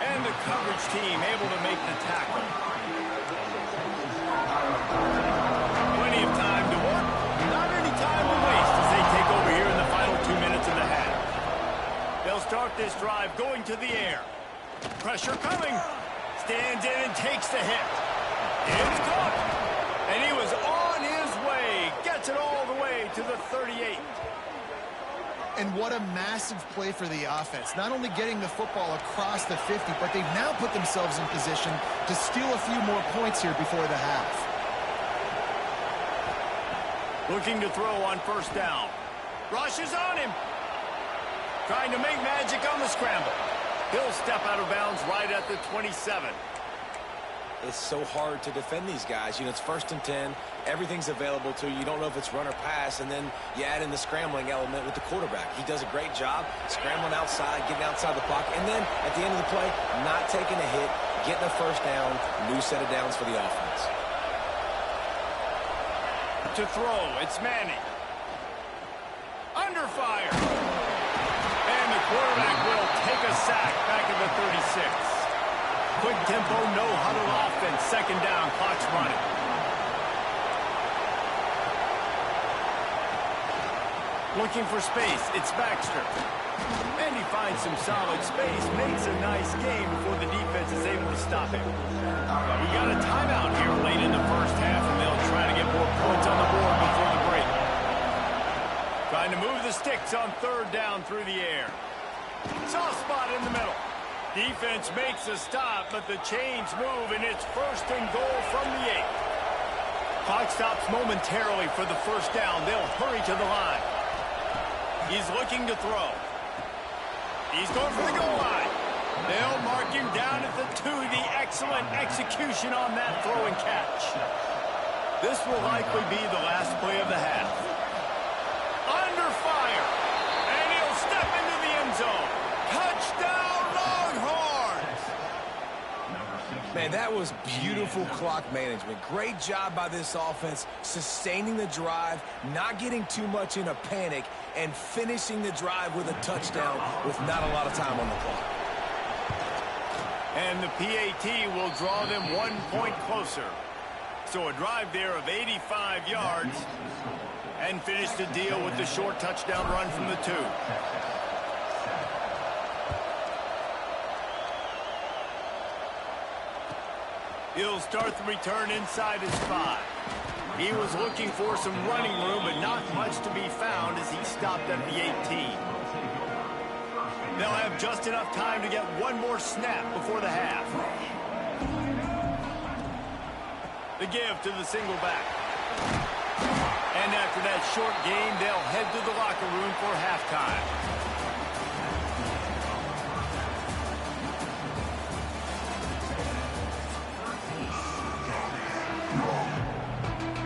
And the coverage team able to make the tackle. Plenty of time to work. Not any time to waste as they take over here in the final 2 minutes of the half. They'll start this drive going to the air. Pressure coming. Stands in and takes the hit. It's caught. And he was on his way. Gets it all the way to the 38. And what a massive play for the offense. Not only getting the football across the 50, but they've now put themselves in position to steal a few more points here before the half. Looking to throw on first down. Rushes on him. Trying to make magic on the scramble. He'll step out of bounds right at the 27. It's so hard to defend these guys. You know, it's 1st and 10. Everything's available to you. You don't know if it's run or pass, and then you add in the scrambling element with the quarterback. He does a great job scrambling outside, getting outside the pocket, and then at the end of the play, not taking a hit, getting a first down, new set of downs for the offense. To throw, it's Manning. Under fire. And the quarterback will take a sack back at the 36. Quick tempo, no huddle offense. 2nd down, clock's running. Looking for space, it's Baxter. And he finds some solid space, makes a nice game before the defense is able to stop him. We got a timeout here late in the first half, and they'll try to get more points on the board before the break. Trying to move the sticks on 3rd down through the air. Soft spot in the middle. Defense makes a stop, but the chains move, and it's 1st and goal from the 8. Clock stops momentarily for the first down. They'll hurry to the line. He's looking to throw. He's going for the goal line. They'll mark him down at the 2. The excellent execution on that throw and catch. This will likely be the last play of the half. Under fire. And he'll step into the end zone. Touchdown, Longhorns! Man, that was beautiful clock management. Great job by this offense, sustaining the drive, not getting too much in a panic, and finishing the drive with a touchdown with not a lot of time on the clock. And the PAT will draw them 1 point closer. So a drive there of 85 yards, and finish the deal with the short touchdown run from the 2. He'll start the return inside his 5. He was looking for some running room, but not much to be found as he stopped at the 18. They'll have just enough time to get one more snap before the half. The give to the single back. And after that short game, they'll head to the locker room for halftime.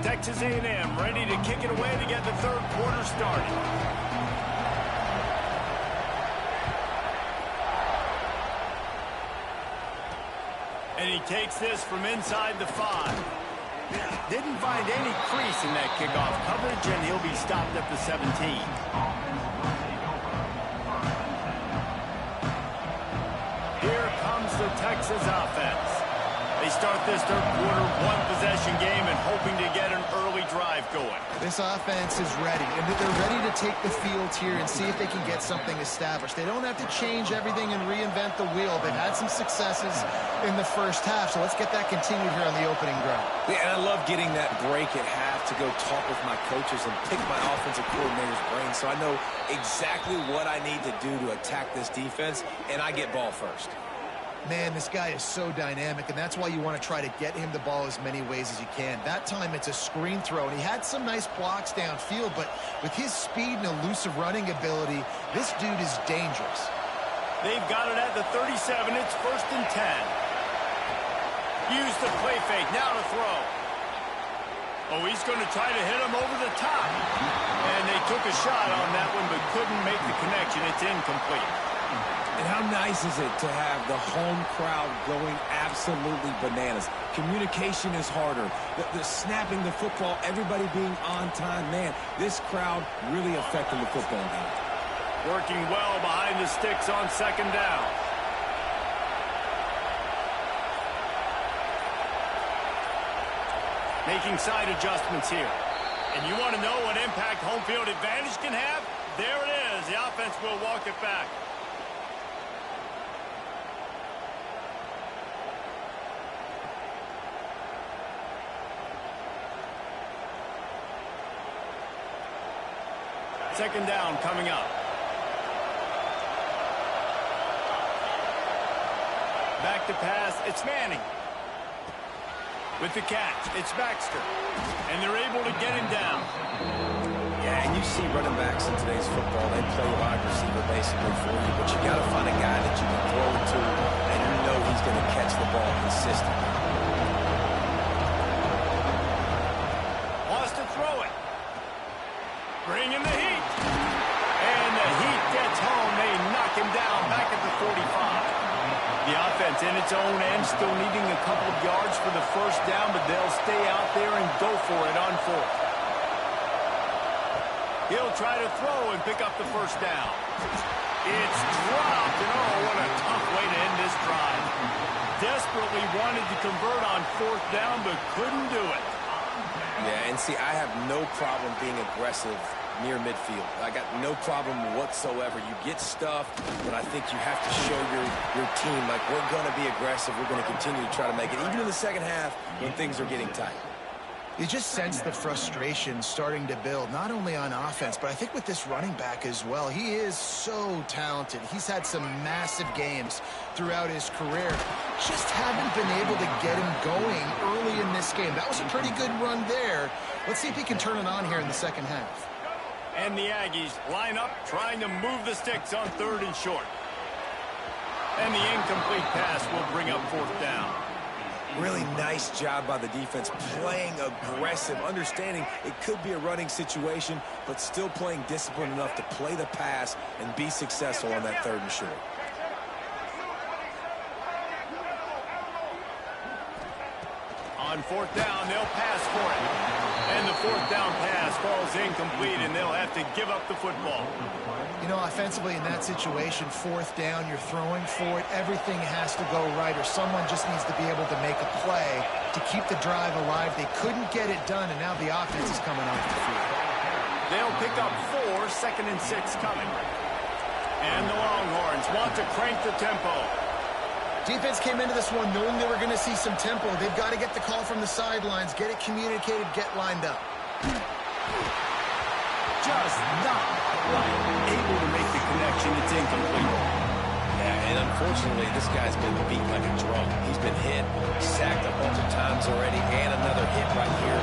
Texas A&M ready to kick it away to get the 3rd quarter started. And he takes this from inside the 5. Didn't find any crease in that kickoff coverage, and he'll be stopped at the 17. Here comes the Texas offense. They start this 3rd quarter 1-possession game and hoping to get an early drive going. This offense is ready, and they're ready to take the field here and see if they can get something established. They don't have to change everything and reinvent the wheel. They've had some successes in the first half, so let's get that continued here on the opening drive. Yeah, and I love getting that break at half to go talk with my coaches and pick my offensive coordinator's brain so I know exactly what I need to do to attack this defense, and I get ball first. Man, this guy is so dynamic, and that's why you want to try to get him the ball as many ways as you can. That time, it's a screen throw, and he had some nice blocks downfield, but with his speed and elusive running ability, this dude is dangerous. They've got it at the 37. It's 1st and 10. Use the play fake. Now to throw. Oh, he's going to try to hit him over the top. And they took a shot on that one, but couldn't make the connection. It's incomplete. And how nice is it to have the home crowd going absolutely bananas? Communication is harder. The snapping the football, everybody being on time. Man, this crowd really affecting the football game. Working well behind the sticks on second down. Making side adjustments here. And you want to know what impact home field advantage can have? There it is. The offense will walk it back. Second down coming up. Back to pass. It's Manning. With the catch, it's Baxter. And they're able to get him down. Yeah, and you see running backs in today's football, they play wide receiver basically for you, but you got to find a guy that you can throw it to, and you know he's going to catch the ball consistently. Wants to throw it. Bring in the heat. And the heat gets home. They knock him down back at the 45. The offense in its own end, still needing a couple of yards for the first down, but they'll stay out there and go for it on fourth. He'll try to throw and pick up the first down. It's dropped, and oh, what a tough way to end this drive. Desperately wanted to convert on fourth down, but couldn't do it. Yeah, and see, I have no problem being aggressive near midfield. I got no problem whatsoever. You get stuffed, but I think you have to show your team, like, we're going to be aggressive. We're going to continue to try to make it, even in the second half when things are getting tight. You just sense the frustration starting to build, not only on offense, but I think with this running back as well. He is so talented. He's had some massive games throughout his career. Just haven't been able to get him going early in this game. That was a pretty good run there. Let's see if he can turn it on here in the second half. And the Aggies line up, trying to move the sticks on third and short. And the incomplete pass will bring up fourth down. Really nice job by the defense, playing aggressive, understanding it could be a running situation, but still playing disciplined enough to play the pass and be successful on that third and short. On fourth down, they'll pass for it. And the fourth down pass falls incomplete, and they'll have to give up the football. You know, offensively in that situation, fourth down, you're throwing for it. Everything has to go right, or someone just needs to be able to make a play to keep the drive alive. They couldn't get it done, and now the offense is coming off the field. They'll pick up 4, 2nd and 6 coming. And the Longhorns want to crank the tempo. Defense came into this one knowing they were going to see some tempo. They've got to get the call from the sidelines, get it communicated, get lined up. Just not quite able to make the connection. It's incomplete. Yeah, and unfortunately, this guy's been beat like a drum. He's been hit, sacked a bunch of times already, and another hit right here.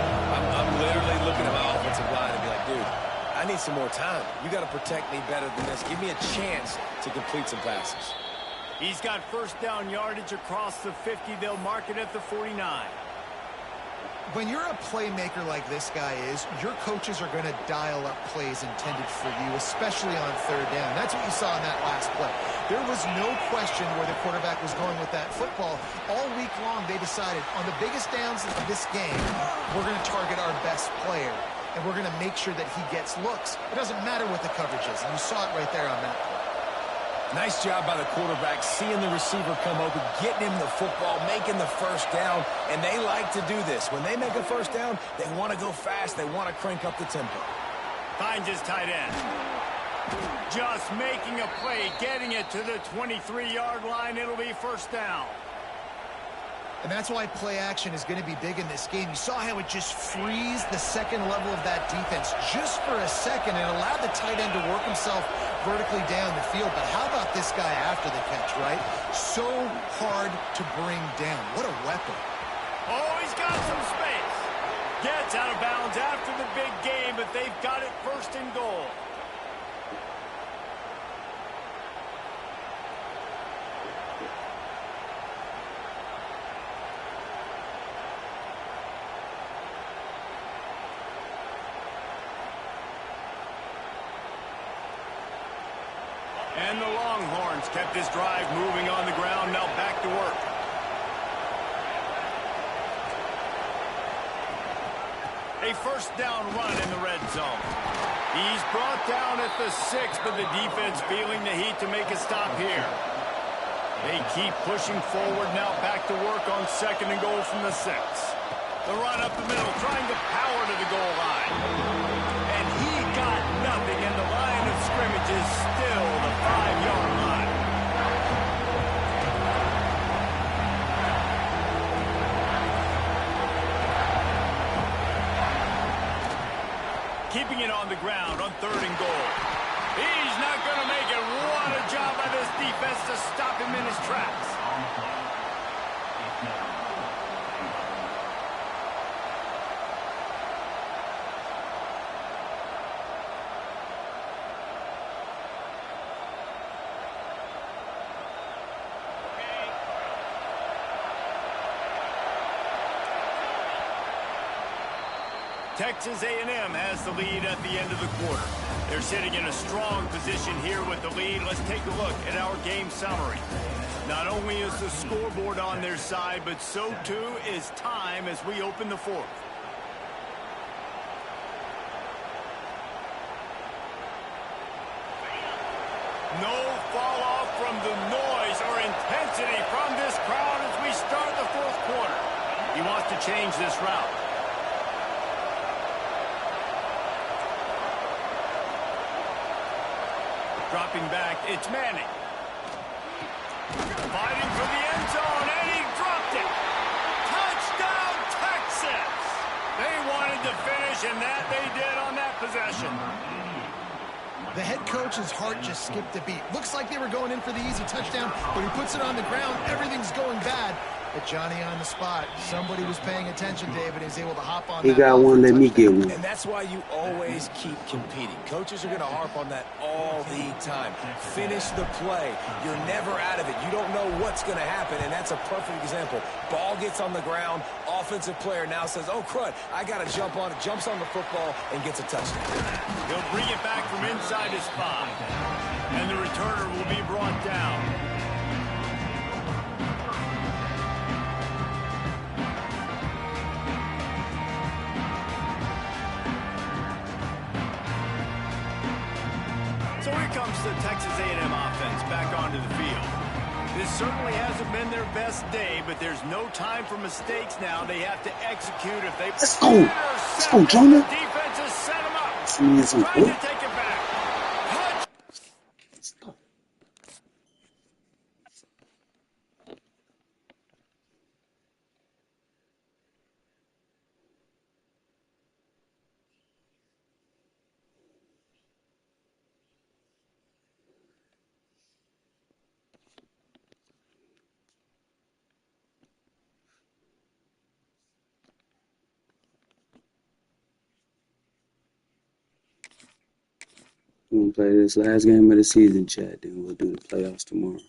I'm literally looking at my offensive line and be like, dude, I need some more time. You got to protect me better than this. Give me a chance to complete some passes. He's got first down yardage across the 50. They'll mark it at the 49. When you're a playmaker like this guy is, your coaches are going to dial up plays intended for you, especially on third down. That's what you saw in that last play. There was no question where the quarterback was going with that football. All week long, they decided on the biggest downs of this game, we're going to target our best player, and we're going to make sure that he gets looks. It doesn't matter what the coverage is, and you saw it right there on that play. Nice job by the quarterback, seeing the receiver come open, getting him the football, making the first down, and they like to do this. When they make a first down, they want to go fast. They want to crank up the tempo. Finds his tight end. Just making a play, getting it to the 23-yard line. It'll be first down. And that's why play action is going to be big in this game. You saw how it just freezed the second level of that defense just for a second and allowed the tight end to work himself vertically down the field. But how about this guy after the catch, right? So hard to bring down. What a weapon. Oh, he's got some space. Gets out of bounds after the big game, but they've got it first and goal. And the Longhorns kept this drive moving on the ground. Now back to work. A first down run in the red zone. He's brought down at the 6, but the defense feeling the heat to make a stop here. They keep pushing forward now, back to work on 2nd and goal from the 6. The run up the middle, trying to power to the goal line. And he got nothing, and the line of scrimmage is still the 5-yard line. Keeping it on the ground on 3rd and goal. He's not going to make it. What a job by this defense to stop him in his tracks. Texas A&M has the lead at the end of the quarter. They're sitting in a strong position here with the lead. Let's take a look at our game summary. Not only is the scoreboard on their side, but so too is time as we open the 4th. No fall off from the noise or intensity from this crowd as we start the 4th quarter. He wants to change this route. Dropping back, it's Manning. Fighting for the end zone, and he dropped it. Touchdown, Texas! They wanted to finish, and that they did on that possession. The head coach's heart just skipped a beat. Looks like they were going in for the easy touchdown, but he puts it on the ground. Everything's going bad. But Johnny on the spot. Somebody was paying attention, David. He's able to hop on. He got one, let me get one. And that's why you always keep competing. Coaches are going to harp on that all the time. Finish the play. You're never out of it. You don't know what's going to happen, and that's a perfect example. Ball gets on the ground. Offensive player now says, oh, crud, I got to jump on it. Jumps on the football and gets a touchdown. He'll bring it back from inside his 5. And the returner will be brought down. So here comes the Texas A&M offense back onto the field. This certainly hasn't been their best day, but there's no time for mistakes now. They have to execute if they... Let's go! Let's go, Jonah! The defense has set them up. Trying to take it back. Let's go. We're going to play this last game of the season, Chad. Then we'll do the playoffs tomorrow.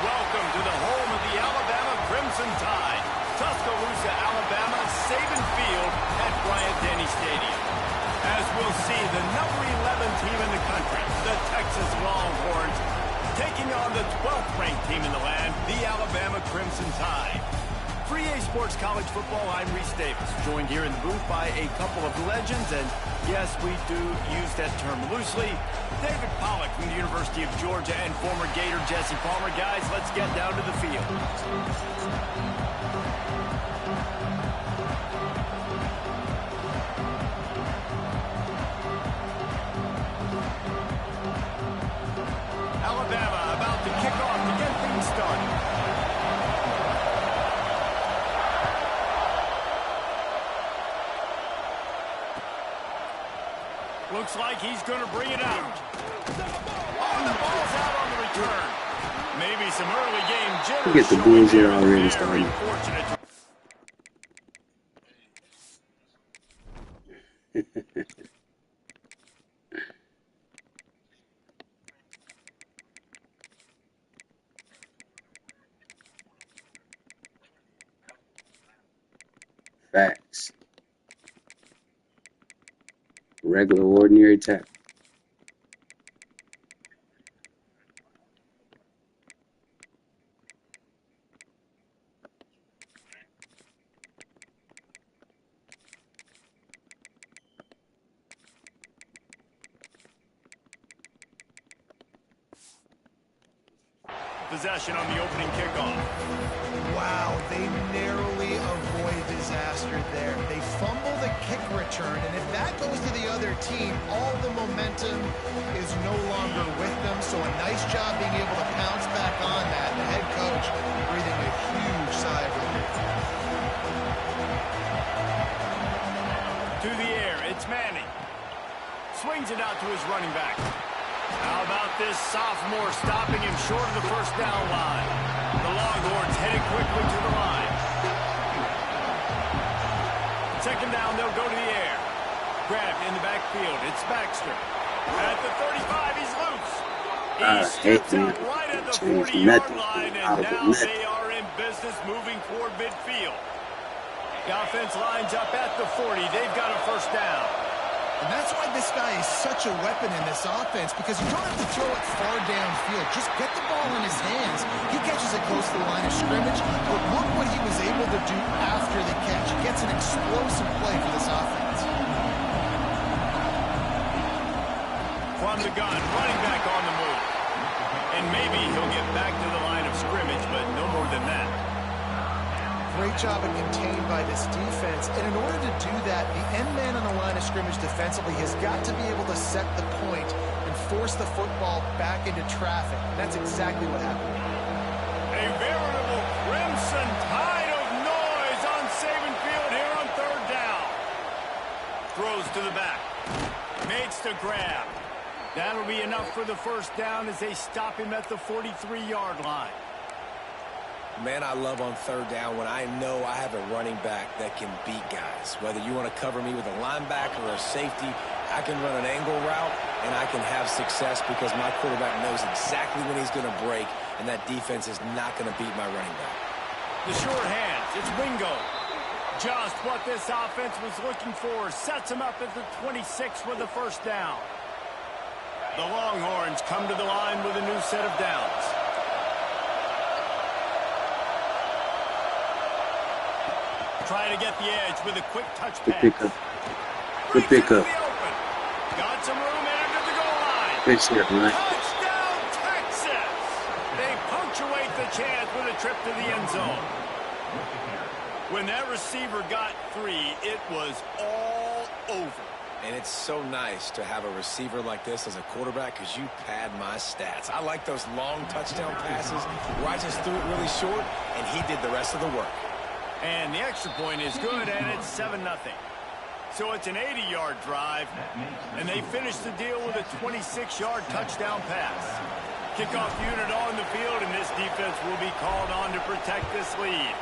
Welcome to the home of the Alabama Crimson Tide. Tuscaloosa, Alabama, Saban Field at Bryant-Denny Stadium. As we'll see, the number 11 team in the country, the Texas Longhorns, taking on the 12th ranked team in the land, the Alabama Crimson Tide. For EA Sports College Football, I'm Reese Davis, joined here in the booth by a couple of legends, and yes, we do use that term loosely. David Pollack from the University of Georgia and former Gator Jesse Palmer. Guys, let's get down to the field. Alabama about to kick off to get things started. Looks like he's going to bring it out. Oh, the ball's out on the return. Maybe some early game jitters. Get the bullshit already started. Facts. Regular, ordinary tackle. Possession on the opening kickoff. Wow, they narrowly avoid disaster there. They fumble the kick return, and if that goes to the other team, all the momentum is no longer with them. So a nice job being able to pounce back on that. The head coach breathing a huge sigh of relief. To the air, it's Manning. Swings it out to his running back. How about this sophomore stopping him short of the first down line? The Longhorns heading quickly to the line. Second down, they'll go to the air. Grabbed in the backfield. It's Baxter. At the 35, he's loose. He steps out right at the 40-yard line, and now they are in business moving toward midfield. The offense lines up at the 40. They've got a first down. And that's why this guy is such a weapon in this offense, because you don't have to throw it far downfield. Just get the ball in his hands. He catches it close to the line of scrimmage, but look what he was able to do after the catch. He gets an explosive play for this offense. From the gun, running back on the move. And maybe he'll get back to the line of scrimmage, but no more than that. Great job of contained by this defense. And in order to do that, the end man on the line of scrimmage defensively has got to be able to set the point and force the football back into traffic. And that's exactly what happened. A veritable crimson tide of noise on Saban Field here on third down. Throws to the back. Makes the grab. That'll be enough for the first down as they stop him at the 43-yard line. Man, I love on third down when I know I have a running back that can beat guys. Whether you want to cover me with a linebacker or a safety, I can run an angle route, and I can have success because my quarterback knows exactly when he's going to break, and that defense is not going to beat my running back. The short hands, it's Wingo. Just what this offense was looking for. Sets him up at the 26 for the first down. The Longhorns come to the line with a new set of downs. Try to get the edge with a quick touch pass. Good pickup. Got some room and under the goal line. Touchdown, Texas! They punctuate the chance with a trip to the end zone. When that receiver got 3, it was all over. And it's so nice to have a receiver like this as a quarterback because you pad my stats. I like those long touchdown passes where I just threw it really short, and he did the rest of the work. And the extra point is good, and it's 7-0. So it's an 80-yard drive, and they finish the deal with a 26-yard touchdown pass. Kickoff unit on the field, and this defense will be called on to protect this lead.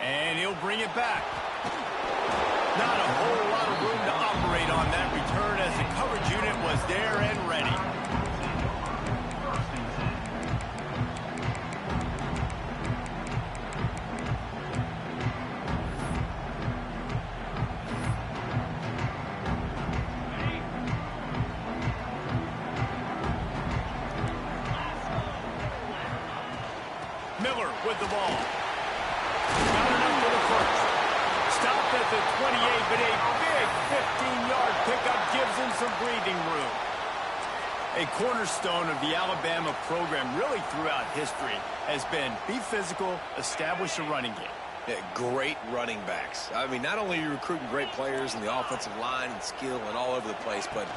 And he'll bring it back. Not a whole lot of room to operate on that return as the coverage unit was there and ready. Miller with the ball. Not enough for the first. Stopped at the 28, but a big 15-yard pickup gives him some breathing room. A cornerstone of the Alabama program really throughout history has been be physical, establish a running game. Yeah, great running backs. I mean, not only are you recruiting great players in the offensive line and skill and all over the place, but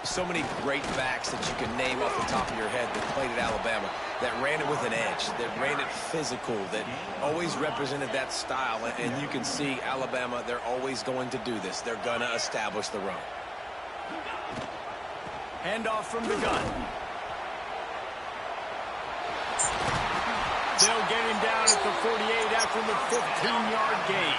so many great backs that you can name off the top of your head that played at Alabama, that ran it with an edge, that ran it physical, that always represented that style. And you can see Alabama, they're always going to do this. They're going to establish the run. Handoff from the gun. They'll get him down at the 48 after the 15-yard gain.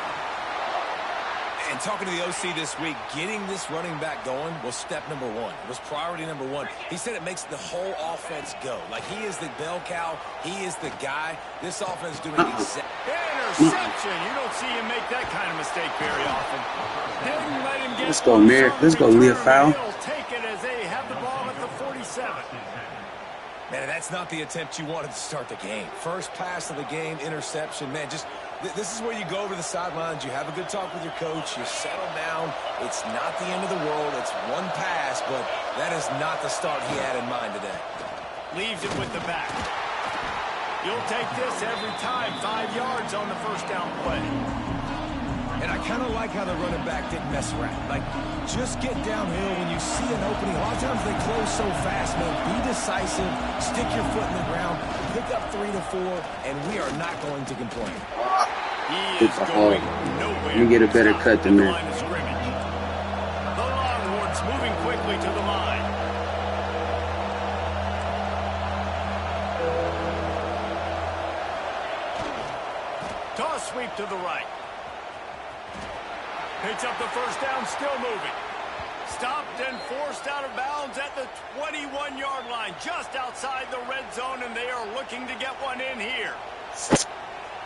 And talking to the OC this week, getting this running back going was step number one. It was priority number one. He said it makes the whole offense go. Like, he is the bell cow. He is the guy. This offense doing exactly. Interception. You don't see him make that kind of mistake very often. Didn't let him get. Let's go, Mir. Let's go, Leah Foul. He'll take it as they have the ball at the 47. Man, that's not the attempt you wanted to start the game. First pass of the game, interception. Man, just this is where you go over the sidelines. You have a good talk with your coach. You settle down. It's not the end of the world. It's one pass, but that is not the start he had in mind today. Leaves it with the back. You'll take this every time. 5 yards on the first down play. And I kind of like how the running back didn't mess around. Like, just get downhill when you see an opening. A lot of times they close so fast, man. Be decisive. Stick your foot in the ground. Pick up 3 to 4, and we are not going to complain. He is going nowhere. Let me get a better cut than that. The Longhorns moving quickly to the line. Toss sweep to the right. Picks up the first down, still moving. Stopped and forced out of bounds at the 21-yard line, just outside the red zone, and they are looking to get one in here.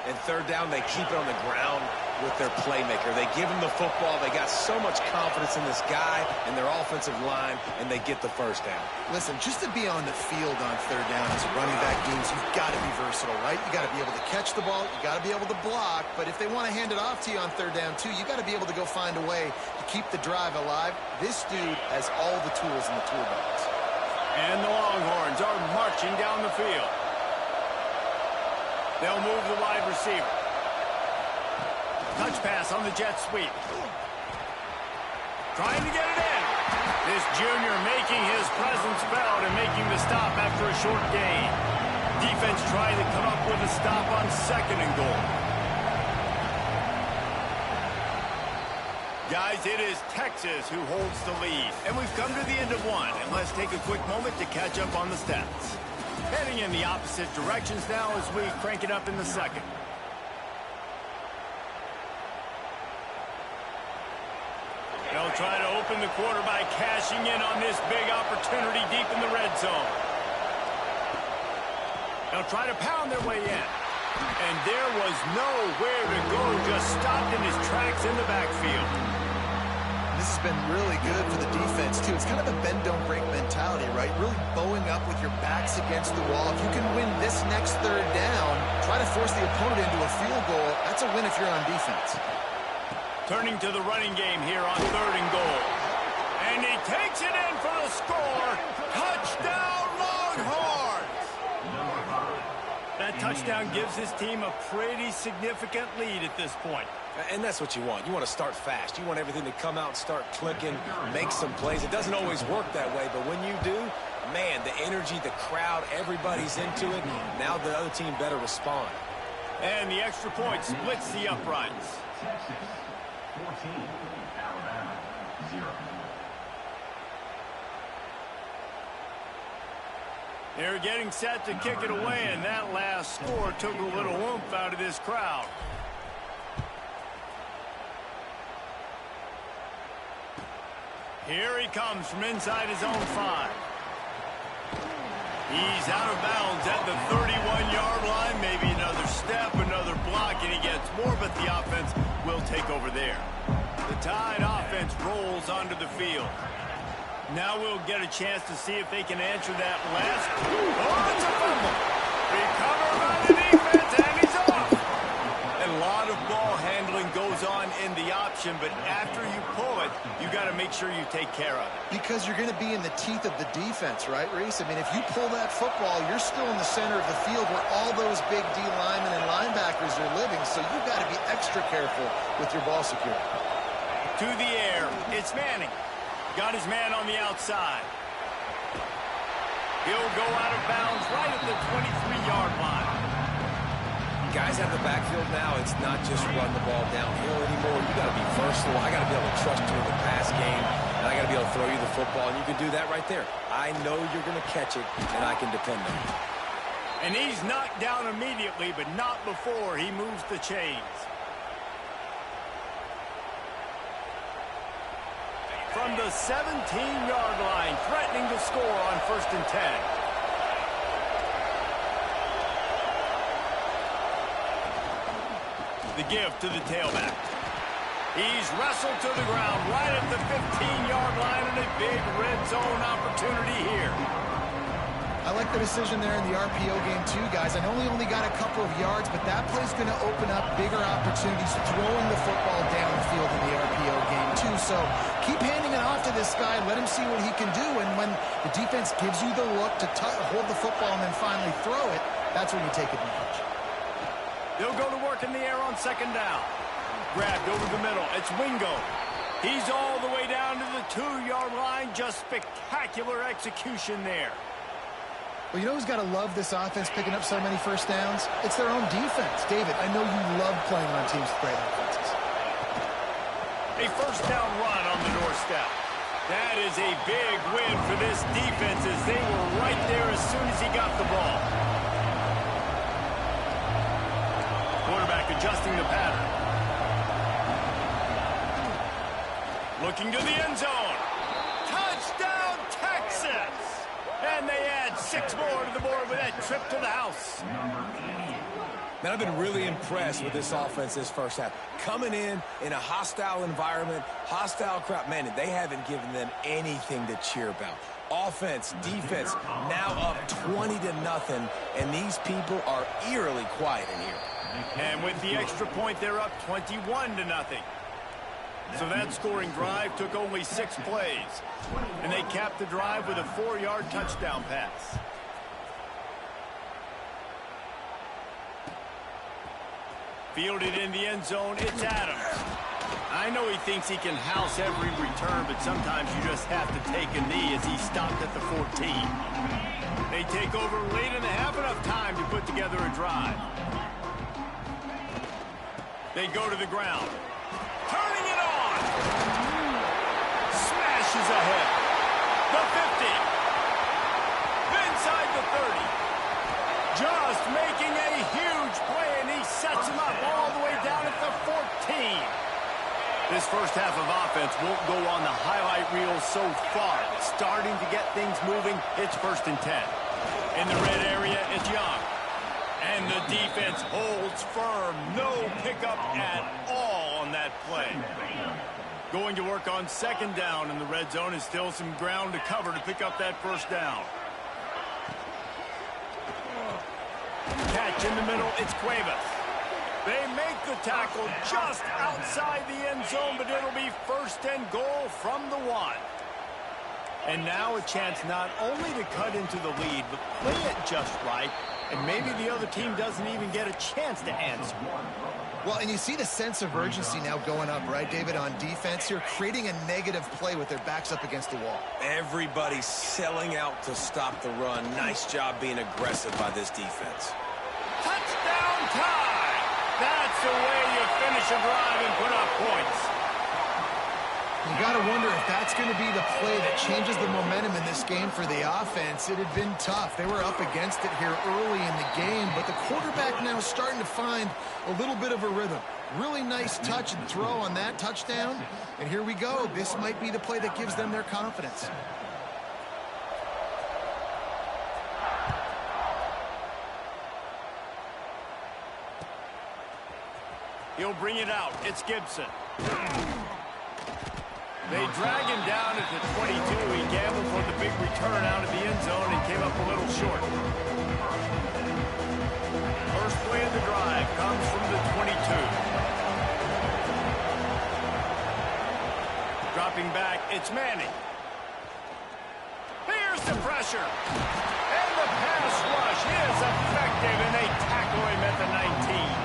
And third down, they keep it on the ground with their playmaker. They give him the football. They got so much confidence in this guy and their offensive line, and they get the first down. Listen, just to be on the field on third down as a running back means you've got to be versatile, right? You got to be able to catch the ball. You got to be able to block. But if they want to hand it off to you on third down, too, you got to be able to go find a way to keep the drive alive. This dude has all the tools in the toolbox. And the Longhorns are marching down the field. They'll move the wide receiver. Touch pass on the jet sweep. Trying to get it in. This junior making his presence felt and making the stop after a short gain. Defense trying to come up with a stop on 2nd and goal. Guys, it is Texas who holds the lead. And we've come to the end of one. And let's take a quick moment to catch up on the stats. Heading in the opposite directions now as we crank it up in the second. They'll try to open the quarter by cashing in on this big opportunity deep in the red zone. They'll try to pound their way in. And there was nowhere to go, just stopped in his tracks in the backfield. This has been really good for the defense, too. It's kind of a bend-don't-break mentality, right? Really bowing up with your backs against the wall. If you can win this next third down, try to force the opponent into a field goal. That's a win if you're on defense. Turning to the running game here on 3rd and goal. And he takes it in for the score. Touchdown, Longhorns! That touchdown gives his team a pretty significant lead at this point. And that's what you want. You want to start fast. You want everything to come out, start clicking, make some plays. It doesn't always work that way, but when you do, man, the energy, the crowd, everybody's into it. Now the other team better respond. And the extra point splits the uprights. 14, Alabama, 0. They're getting set to kick it away, and that last score took a little oomph out of this crowd. Here he comes from inside his own 5. He's out of bounds at the 31-yard line. Maybe another step, another block, and he gets more, but the offense will take over there. The Tide offense rolls onto the field. Now we'll get a chance to see if they can answer that last. Oh, it's a fumble. Recovered by the defense, and he's off. A lot of ball handling goes on in the option, but after you pull it, you got to make sure you take care of it. Because you're going to be in the teeth of the defense, right, Reese? I mean, if you pull that football, you're still in the center of the field where all those big D linemen and linebackers are living, so you've got to be extra careful with your ball security. To the air, it's Manning. Got his man on the outside. He'll go out of bounds right at the 23-yard line. Guys have the backfield now. It's not just run the ball downhill anymore. You got to be versatile. I got to be able to trust you in the pass game, and I got to be able to throw you the football, and you can do that right there. I know you're going to catch it, and I can depend on you. And he's knocked down immediately, but not before he moves the chains. from the 17-yard line, threatening to score on 1st and 10. The give to the tailback. He's wrestled to the ground right at the 15-yard line, and a big red zone opportunity here. I like the decision there in the RPO game too, guys. I know he only got a couple of yards, but that play's going to open up bigger opportunities throwing the football downfield in the RPO game too. So keep handing it off to this guy. Let him see what he can do. And when the defense gives you the look to hold the football and then finally throw it, that's when you take advantage. They'll go to work in the air on 2nd down. Grabbed over the middle. It's Wingo. He's all the way down to the 2-yard line. Just spectacular execution there. Well, you know who's got to love this offense picking up so many first downs? It's their own defense. David, I know you love playing on teams with great offenses. A 1st down run on the doorstep. That is a big win for this defense as they were right there as soon as he got the ball. Quarterback adjusting the pattern. Looking to the end zone. Touchdown, Texas! And they add 6 more to the board with that trip to the house. Man, I've been really impressed with this offense this first half. Coming in a hostile environment, hostile crowd. Man, they haven't given them anything to cheer about. Offense, defense, now up 20-0, and these people are eerily quiet in here. And with the extra point, they're up 21-0. So that scoring drive took only 6 plays. And they capped the drive with a 4-yard touchdown pass. Fielded in the end zone, it's Adams. I know he thinks he can house every return, but sometimes you just have to take a knee as he stopped at the 14. They take over late in the half, enough time to put together a drive. They go to the ground. Turning it on. Smashes ahead. The 50. Inside the 30. Just making a huge play, and he sets him up all the way down at the 14. This first half of offense won't go on the highlight reel so far. Starting to get things moving, it's 1st and 10. In the red area, it's Young. And the defense holds firm. No pickup at all on that play. Going to work on 2nd down in the red zone is still some ground to cover to pick up that 1st down. Catch in the middle, it's Cuevas. They make the tackle just outside the end zone, but it'll be 1st and goal from the 1. And now a chance not only to cut into the lead, but play it just right, and maybe the other team doesn't even get a chance to answer. Well, and you see the sense of urgency now going up, right, David, on defense here, creating a negative play with their backs up against the wall. Everybody's selling out to stop the run. Nice job being aggressive by this defense. Touchdown tie! That's the way you finish a drive and put up points. You got to wonder if that's going to be the play that changes the momentum in this game for the offense. It had been tough. They were up against it here early in the game, but the quarterback now is starting to find a little bit of a rhythm. Really nice touch and throw on that touchdown. And here we go. This might be the play that gives them their confidence. He'll bring it out. It's Gibson. They drag him down at the 22. He gambled for the big return out of the end zone and came up a little short. First play of the drive comes from the 22. Dropping back, it's Manning. Here's the pressure. And the pass rush is effective, and they tackle him at the 19.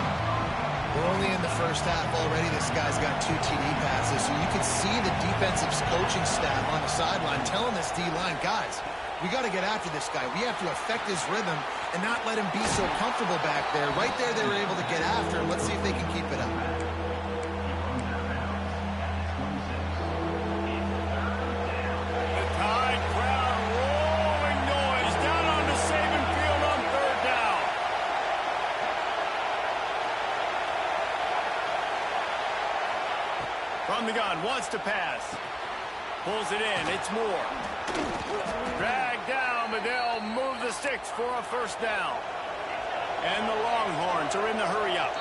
We're only in the first half already. This guy's got 2 TD passes, so you can see the defensive coaching staff on the sideline telling this D-line, guys, we got to get after this guy. We have to affect his rhythm and not let him be so comfortable back there. Right there, they were able to get after him. Let's see if they can keep it up. The Tide crowd rolling noise down onto Saban Field on 3rd down. From the gun, wants to pass. Pulls it in. It's Moore. Dragged down, but they'll move the sticks for a first down. And the Longhorns are in the hurry-up.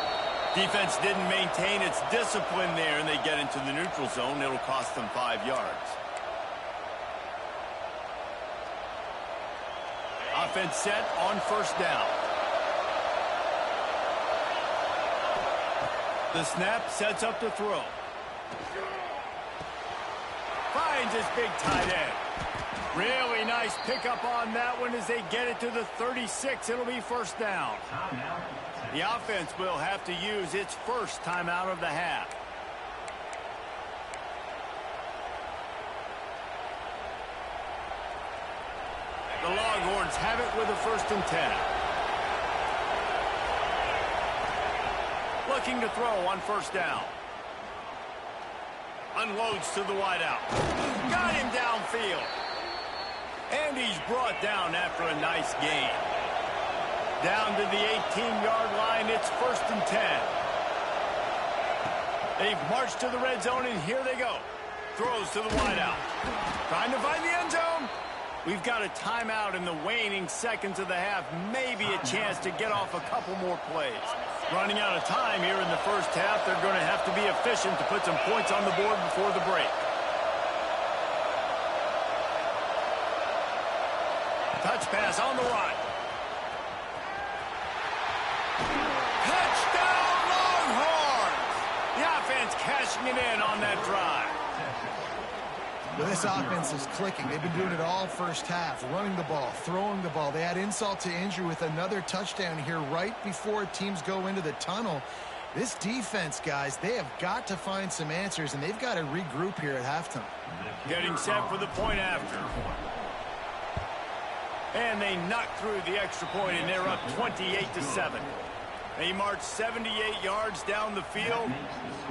Defense didn't maintain its discipline there, and they get into the neutral zone. It'll cost them 5 yards. Offense set on first down. The snap sets up the throw. Finds his big tight end. Really nice pickup on that one as they get it to the 36. It'll be first down. The offense will have to use its first timeout of the half. The Longhorns have it with a 1st and 10. Looking to throw on first down. Unloads to the wideout. Got him downfield. And he's brought down after a nice gain. Down to the 18-yard line, it's 1st and 10. They've marched to the red zone, and here they go. Throws to the wideout. Trying to find the end zone. We've got a timeout in the waning seconds of the half. Maybe a chance to get off a couple more plays. Running out of time here in the first half. They're going to have to be efficient to put some points on the board before the break. Touch pass on the run. Touchdown Longhorns! The offense cashing it in on that drive. Well, this offense is clicking. They've been doing it all first half, running the ball, throwing the ball. They had insult to injury with another touchdown here right before teams go into the tunnel. This defense, guys, they have got to find some answers, and they've got to regroup here at halftime. Getting set for the point after. And they knock through the extra point, and they're up 28-7. They march 78 yards down the field,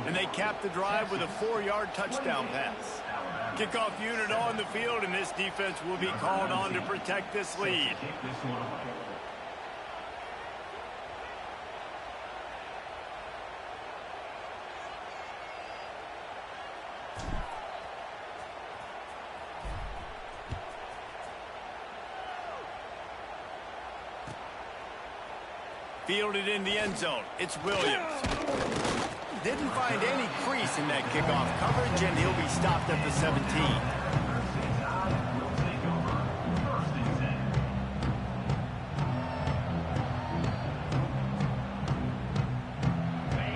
and they cap the drive with a 4-yard touchdown pass. Kickoff unit on the field, and this defense will be called on to protect this lead. Fielded in the end zone. It's Williams. Didn't find any crease in that kickoff coverage, and he'll be stopped at the 17.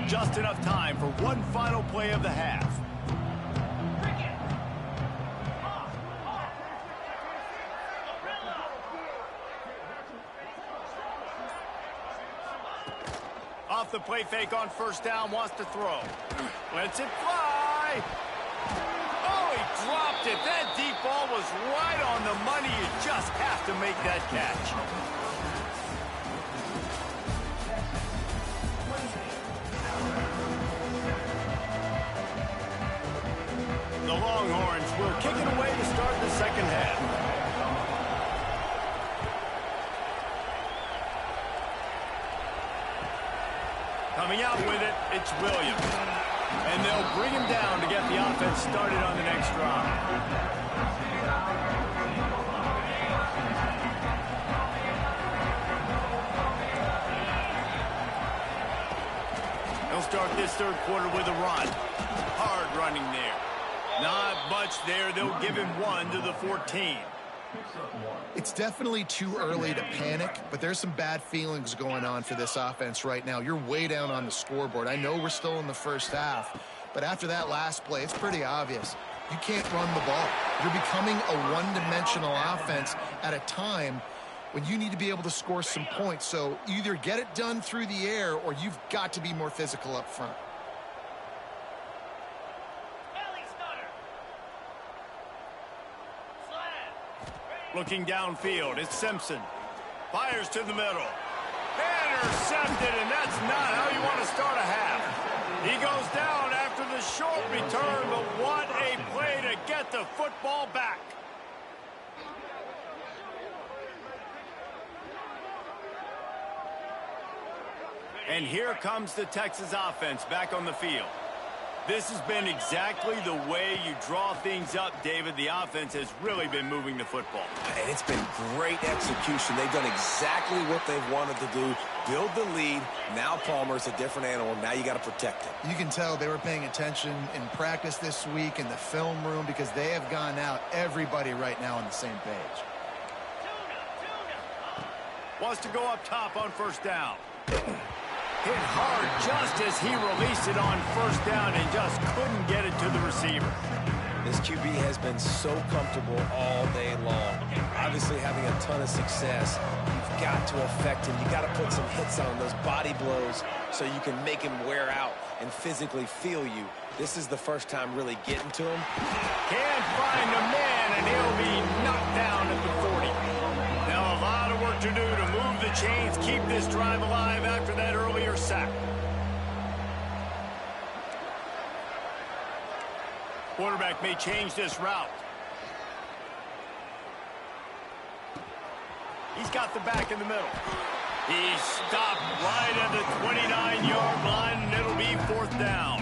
Just enough time for one final play of the half. Off the play fake on first down, wants to throw. Lets it fly. Oh, he dropped it. That deep ball was right on the money. You just have to make that catch. The Longhorns will kick it away to start the second half. Coming out with it, it's Williams. And they'll bring him down to get the offense started on the next drive. They'll start this third quarter with a run. Hard running there. Not much there. They'll give him one to the 14. It's definitely too early to panic, but there's some bad feelings going on for this offense right now. You're way down on the scoreboard. I know we're still in the first half, but after that last play, it's pretty obvious. You can't run the ball. You're becoming a one-dimensional offense at a time when you need to be able to score some points. So either get it done through the air or you've got to be more physical up front. Looking downfield, it's Simpson. Fires to the middle. Intercepted, and that's not how you want to start a half. He goes down after the short return, but what a play to get the football back. And here comes the Texas offense back on the field. This has been exactly the way you draw things up, David. The offense has really been moving the football. And it's been great execution. They've done exactly what they've wanted to do. Build the lead. Now Palmer's a different animal. Now you got to protect it. You can tell they were paying attention in practice this week in the film room because they have gone out, everybody right now on the same page. Wants to go up top on first down. Hit hard just as he released it on first down and just couldn't get it to the receiver. This QB has been so comfortable all day long. Obviously having a ton of success. You've got to affect him. You got to put some hits on him, those body blows, so you can make him wear out and physically feel you. This is the first time really getting to him. Can't find a man, and he'll be knocked down at the 40. Now a lot of work to do to move the chains, keep this drive alive after that earlier sack. Quarterback may change this route. He's got the back in the middle. He's stopped right at the 29-yard line, and it'll be fourth down.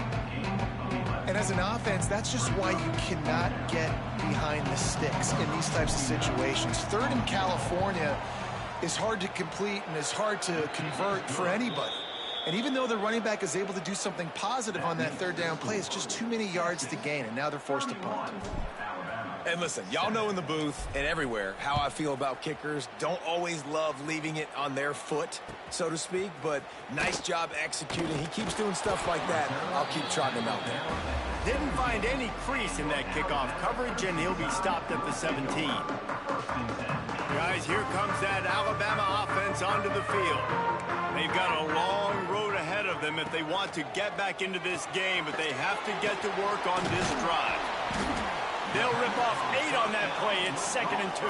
And as an offense, that's just why you cannot get behind the sticks in these types of situations. Third in California is hard to complete and is hard to convert for anybody. And even though the running back is able to do something positive on that third down play, it's just too many yards to gain, and now they're forced to punt. And listen, y'all know in the booth and everywhere how I feel about kickers. Don't always love leaving it on their foot, so to speak, but nice job executing. He keeps doing stuff like that. I'll keep trotting him out there. Didn't find any crease in that kickoff coverage, and he'll be stopped at the 17. Guys, here comes that Alabama offense onto the field. They've got a long road ahead of them if they want to get back into this game, but they have to get to work on this drive. They'll rip off 8 on that play. It's 2nd and 2.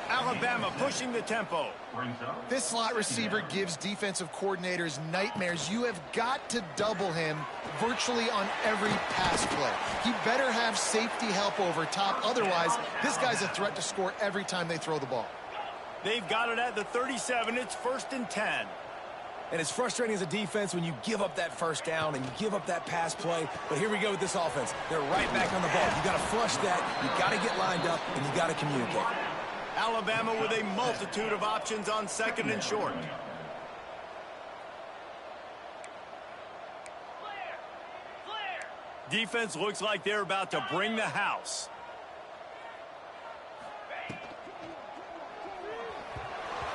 Alabama pushing the tempo. This slot receiver gives defensive coordinators nightmares. You have got to double him virtually on every pass play. He better have safety help over top. Otherwise, this guy's a threat to score every time they throw the ball. They've got it at the 37. It's 1st and 10. And it's frustrating as a defense when you give up that first down and you give up that pass play. But here we go with this offense. They're right back on the ball. You got to flush that. You got to get lined up, and you got to communicate. Alabama with a multitude of options on 2nd and short. Defense looks like they're about to bring the house.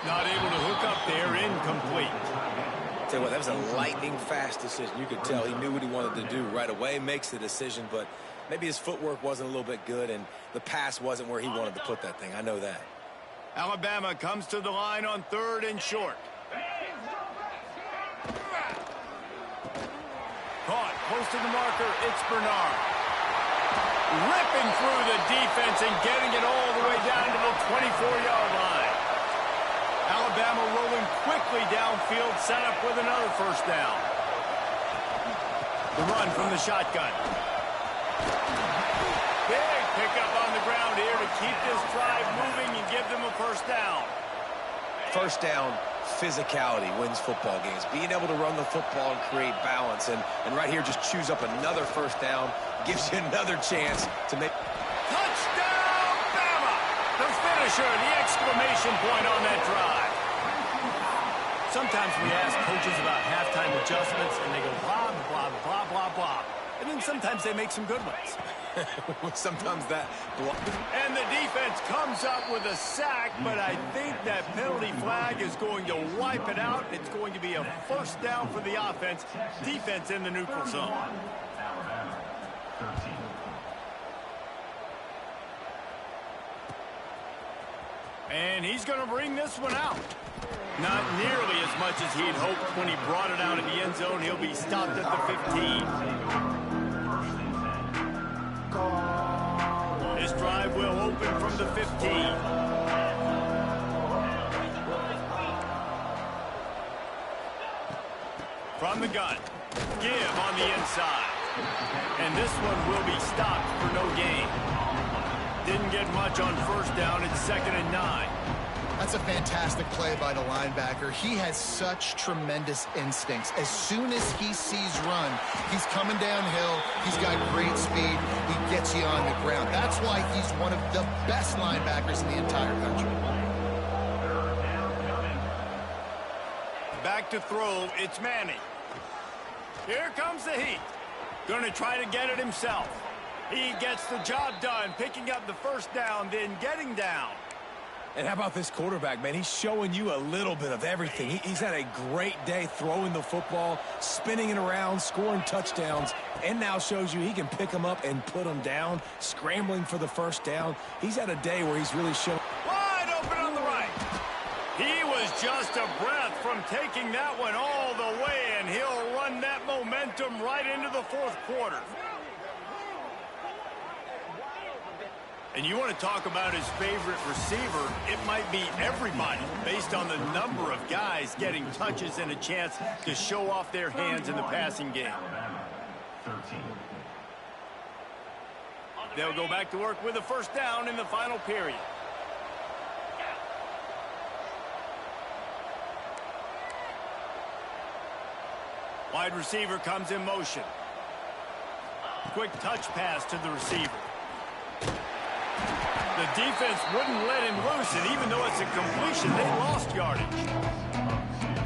Not able to hook up there, incomplete. Tell you what, that was a lightning-fast decision. You could tell he knew what he wanted to do right away, makes the decision, but maybe his footwork wasn't a little bit good, and the pass wasn't where he wanted to put that thing. I know that. Alabama comes to the line on 3rd and short. Caught, close to the marker, it's Bernard. Ripping through the defense and getting it all the way down to the 24-yard line. Alabama rolling quickly downfield, set up with another first down. The run from the shotgun. Big pickup on the ground here to keep this drive moving and give them a first down. First down, physicality wins football games. Being able to run the football and create balance. And right here, just choose up another first down. Gives you another chance to make... Touchdown, Bama! The finisher, the exclamation point on that drive. Sometimes we ask coaches about halftime adjustments, and they go blah, blah, blah, blah, blah. And then sometimes they make some good ones. Sometimes that... And the defense comes up with a sack, but I think that penalty flag is going to wipe it out. It's going to be a first down for the offense. Defense in the neutral zone. And he's going to bring this one out. Not nearly as much as he'd hoped when he brought it out of the end zone. He'll be stopped at the 15. This drive will open from the 15. From the gun. Give on the inside. And this one will be stopped for no gain. Didn't get much on first down. It's 2nd and 9. That's a fantastic play by the linebacker. He has such tremendous instincts. As soon as he sees run, he's coming downhill. He's got great speed. He gets you on the ground. That's why he's one of the best linebackers in the entire country. Back to throw, it's Manning. Here comes the heat. Going to try to get it himself. He gets the job done, picking up the first down, then getting down. And how about this quarterback, man? He's showing you a little bit of everything. He's had a great day throwing the football, spinning it around, scoring touchdowns, and now shows you he can pick them up and put them down, scrambling for the first down. He's had a day where he's really shown. Wide open on the right. He was just a breath from taking that one all the way, and he'll run that momentum right into the fourth quarter. And you want to talk about his favorite receiver, it might be everybody based on the number of guys getting touches and a chance to show off their hands in the passing game. They'll go back to work with a first down in the final period. Wide receiver comes in motion. Quick touch pass to the receiver. The defense wouldn't let him loose, and even though it's a completion, they lost yardage.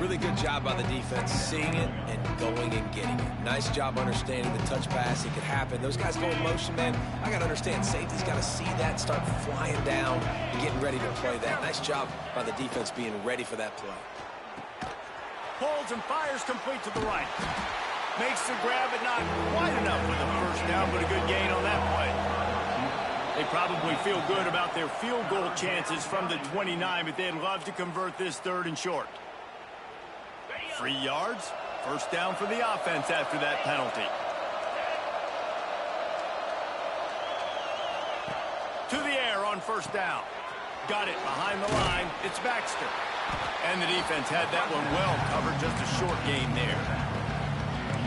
Really good job by the defense, seeing it and going and getting it. Nice job understanding the touch pass. It could happen. Those guys go in motion, man. I got to understand, safety's got to see that, start flying down, and getting ready to play that. Nice job by the defense being ready for that play. Pulls and fires complete to the right. Makes the grab, but not quite enough for the first down, but a good gain on that play. They probably feel good about their field goal chances from the 29, but they'd love to convert this third and short. 3 yards, first down for the offense after that penalty. To the air on first down. Got it behind the line. It's Baxter. And the defense had that one well covered, just a short gain there.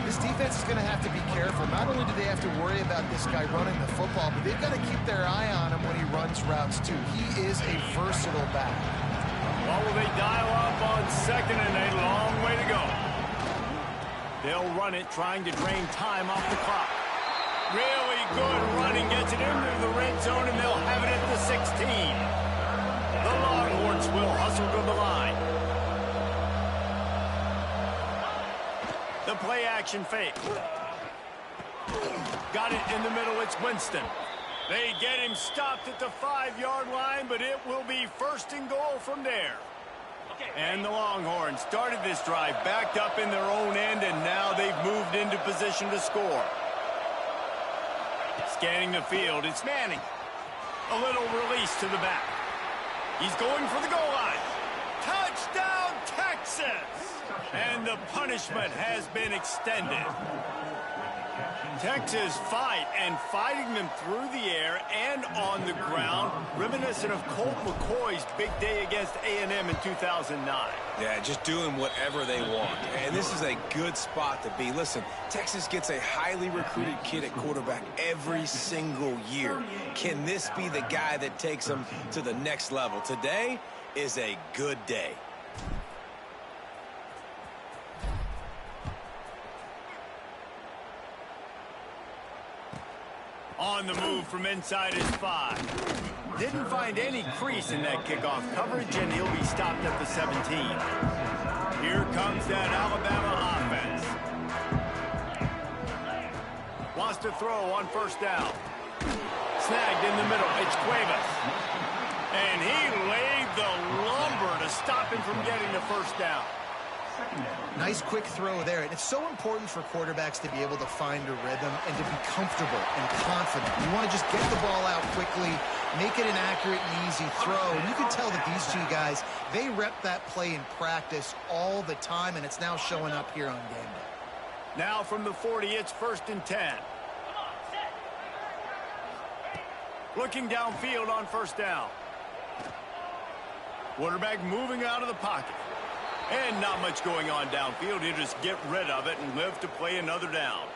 This defense is going to have to be careful. Not only do they have to worry about this guy running the football, but they've got to keep their eye on him when he runs routes, too. He is a versatile back. Well, will they dial up on second and a long way to go? They'll run it, trying to drain time off the clock. Really good running, gets it into the red zone, and they'll have it at the 16. The Longhorns will hustle to the line. The play action fake. Got it in the middle, it's Winston. They get him stopped at the 5-yard line, but it will be first and goal from there. And the Longhorns started this drive backed up in their own end, and now they've moved into position to score. Scanning the field, it's Manning. A little release to the back. He's going for the goal line. Touchdown, Texas! And the punishment has been extended. Texas fighting them through the air and on the ground, reminiscent of Colt McCoy's big day against A&M in 2009. Yeah, just doing whatever they want. And this is a good spot to be. Listen, Texas gets a highly recruited kid at quarterback every single year. Can this be the guy that takes them to the next level? Today is a good day. On the move from inside his 5. Didn't find any crease in that kickoff coverage, and he'll be stopped at the 17. Here comes that Alabama offense. Wants to throw on first down. Snagged in the middle. It's Cuevas. And he laid the lumber to stop him from getting the first down. Nice quick throw there. And it's so important for quarterbacks to be able to find a rhythm and to be comfortable and confident. You want to just get the ball out quickly, make it an accurate and easy throw. And you can tell that these two guys, they rep that play in practice all the time, and it's now showing up here on game day. Now from the 40, it's first and 10. Looking downfield on first down. Quarterback moving out of the pocket. And not much going on downfield. He'll just get rid of it and live to play another down.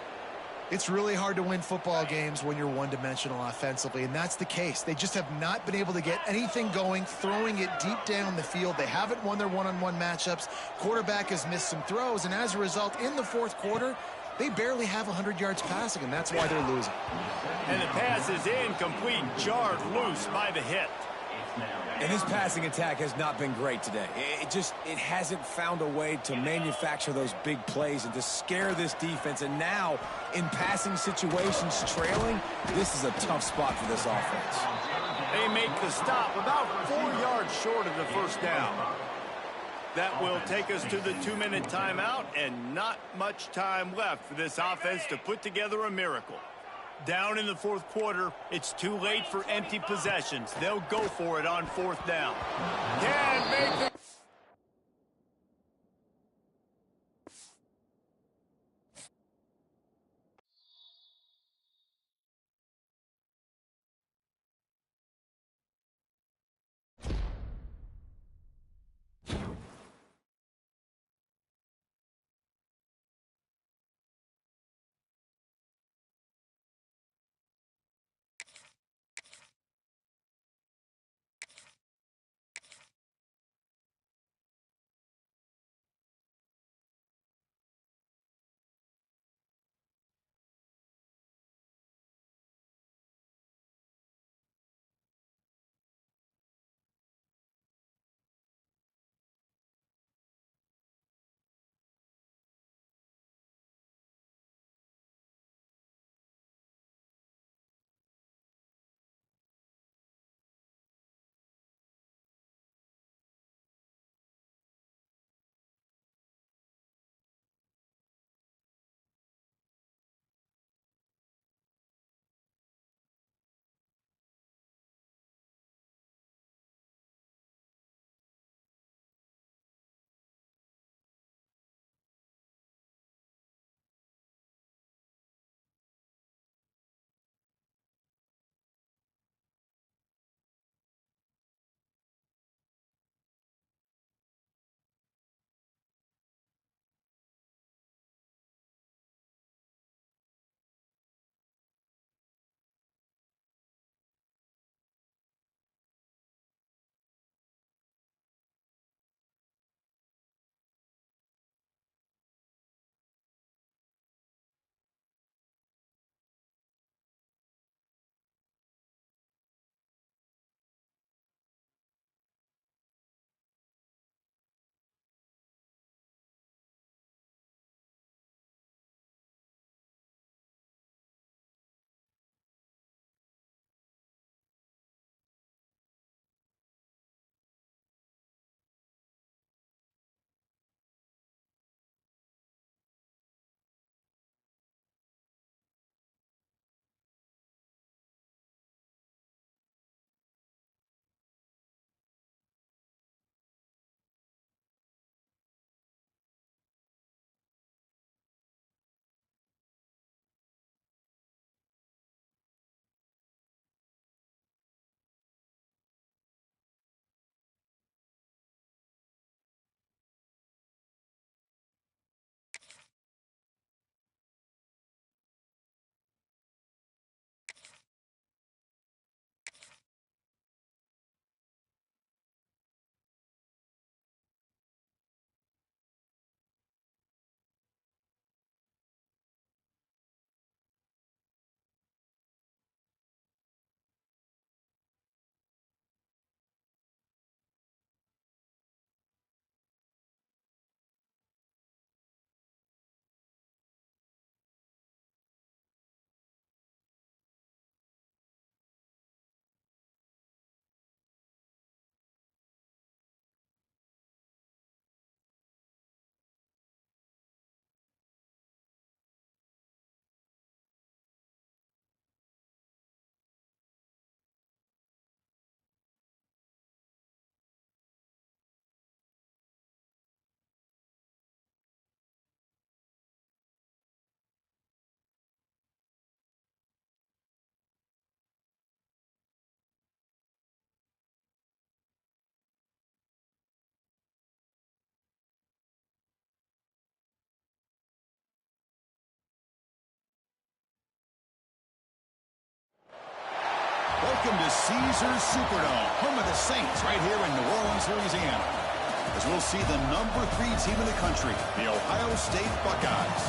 It's really hard to win football games when you're one-dimensional offensively, and that's the case. They just have not been able to get anything going, throwing it deep down the field. They haven't won their one-on-one matchups. Quarterback has missed some throws, and as a result, in the fourth quarter, they barely have 100 yards passing, and that's why they're losing. And the pass is incomplete, jarred loose by the hit. And this passing attack has not been great today. It hasn't found a way to manufacture those big plays and to scare this defense. And now, in passing situations trailing, this is a tough spot for this offense. They make the stop about 4 yards short of the first down. That will take us to the 2-minute timeout, and not much time left for this offense to put together a miracle. Down in the fourth quarter, it's too late for empty possessions. They'll go for it on fourth down. Can make the Welcome to Caesars Superdome, home of the Saints, right here in New Orleans, Louisiana. As we'll see the number 3 team in the country, the Ohio State Buckeyes,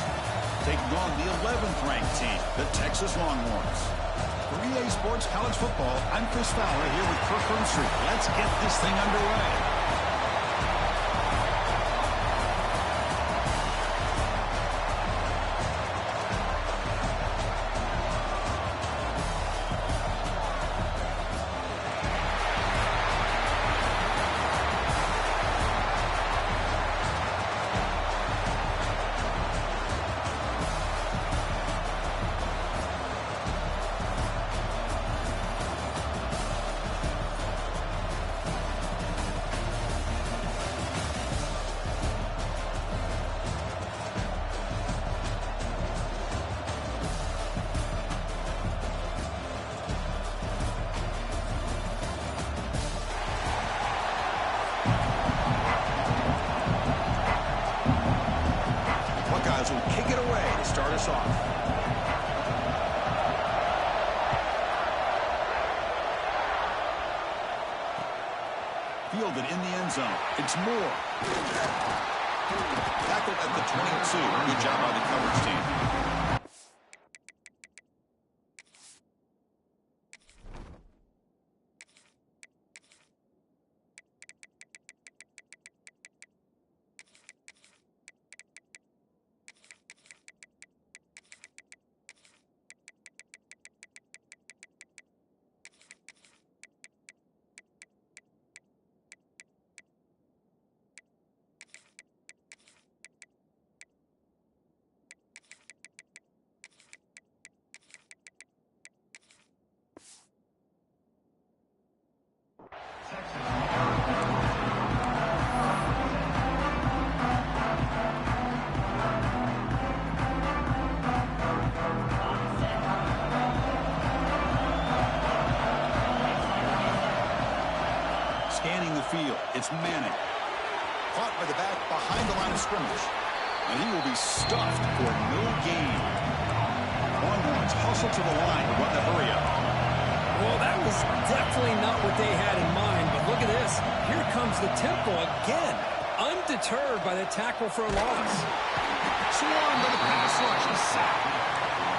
taking on the 11th ranked team, the Texas Longhorns. For EA Sports College Football, I'm Chris Fowler here with Kirk Herbstreit. Let's get this thing underway. Will kick it away to start us off. Fielded in the end zone. It's Moore. Tackled at the 22. Good job by the coverage team. Scanning the field, it's Manning. Caught by the back behind the line of scrimmage. And he will be stuffed for no gain. Longhorns hustle to the line to run the hurry up. Well, that was definitely not what they had in mind, but look at this. Here comes the tempo again. Undeterred by the tackle for a loss. Swarmed to the pass rush, a sack.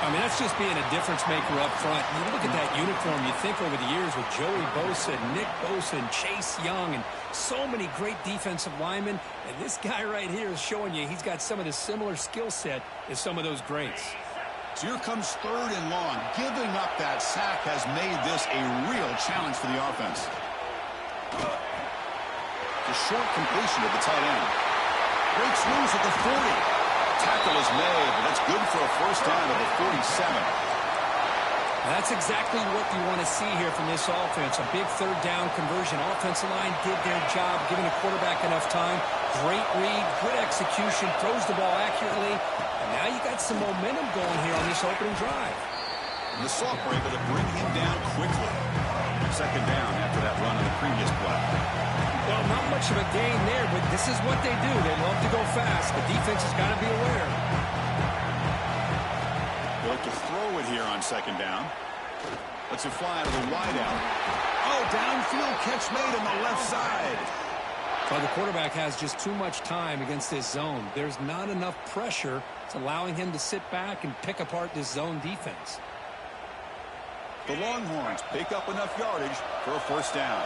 I mean, that's just being a difference maker up front. You look at that uniform, you think over the years with Joey Bosa, Nick Bosa, and Chase Young, and so many great defensive linemen. And this guy right here is showing you he's got some of the similar skill set as some of those greats. So here comes 3rd and long. Giving up that sack has made this a real challenge for the offense. The short completion of the tight end. Breaks loose at the 40. Tackle is made, but that's good for a first down at the 47. That's exactly what you want to see here from this offense. A big 3rd down conversion. Offensive line did their job, giving the quarterback enough time. Great read, good execution, throws the ball accurately. And now you got some momentum going here on this opening drive. And the Soft were able to bring him down quickly. 2nd down after that run on the previous play. Well, not much of a gain there, but this is what they do. They love to go fast. The defense has got to be aware. Built to throw it here on 2nd down. Lets it fly to the wideout. Oh, downfield catch made on the left side. Well, the quarterback has just too much time against this zone. There's not enough pressure. It's allowing him to sit back and pick apart this zone defense. The Longhorns pick up enough yardage for a first down.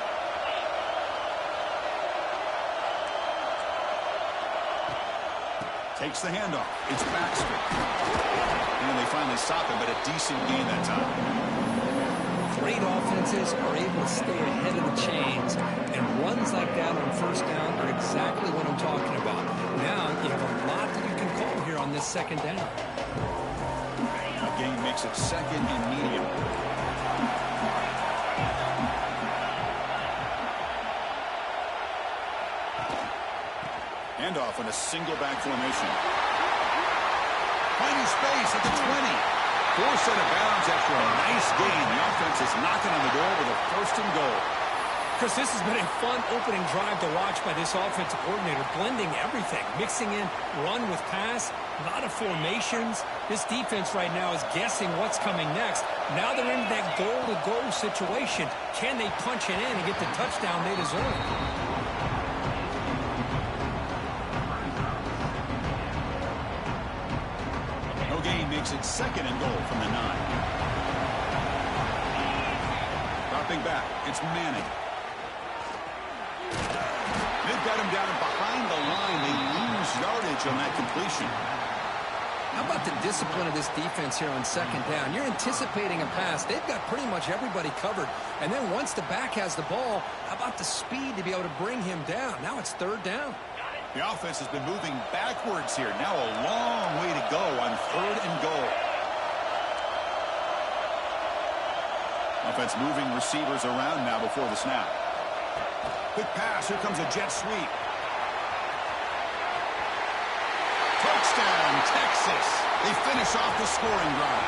Takes the handoff. It's Baxter. And they finally stop him, but a decent gain that time. Great offenses are able to stay ahead of the chains, and runs like that on first down are exactly what I'm talking about. Now you have a lot that you can call here on this 2nd down. A gain makes it 2nd and medium. Handoff in a single back formation. Finding space at the 20. Forced out of bounds after a nice gain. The offense is knocking on the door with a 1st and goal. Chris, this has been a fun opening drive to watch by this offensive coordinator, blending everything, mixing in run with pass, a lot of formations. This defense right now is guessing what's coming next. Now they're into that goal-to-go situation. Can they punch it in and get the touchdown they deserve? No gain makes it 2nd and goal from the 9. Dropping back, it's Manning. They've got him down behind the line. They lose yardage on that completion. How about the discipline of this defense here on 2nd down? You're anticipating a pass. They've got pretty much everybody covered. And then once the back has the ball, how about the speed to be able to bring him down? Now it's 3rd down. The offense has been moving backwards here. Now a long way to go on 3rd and goal. Offense moving receivers around now before the snap. Quick pass. Here comes a jet sweep. Touchdown, Texas. They finish off the scoring drive.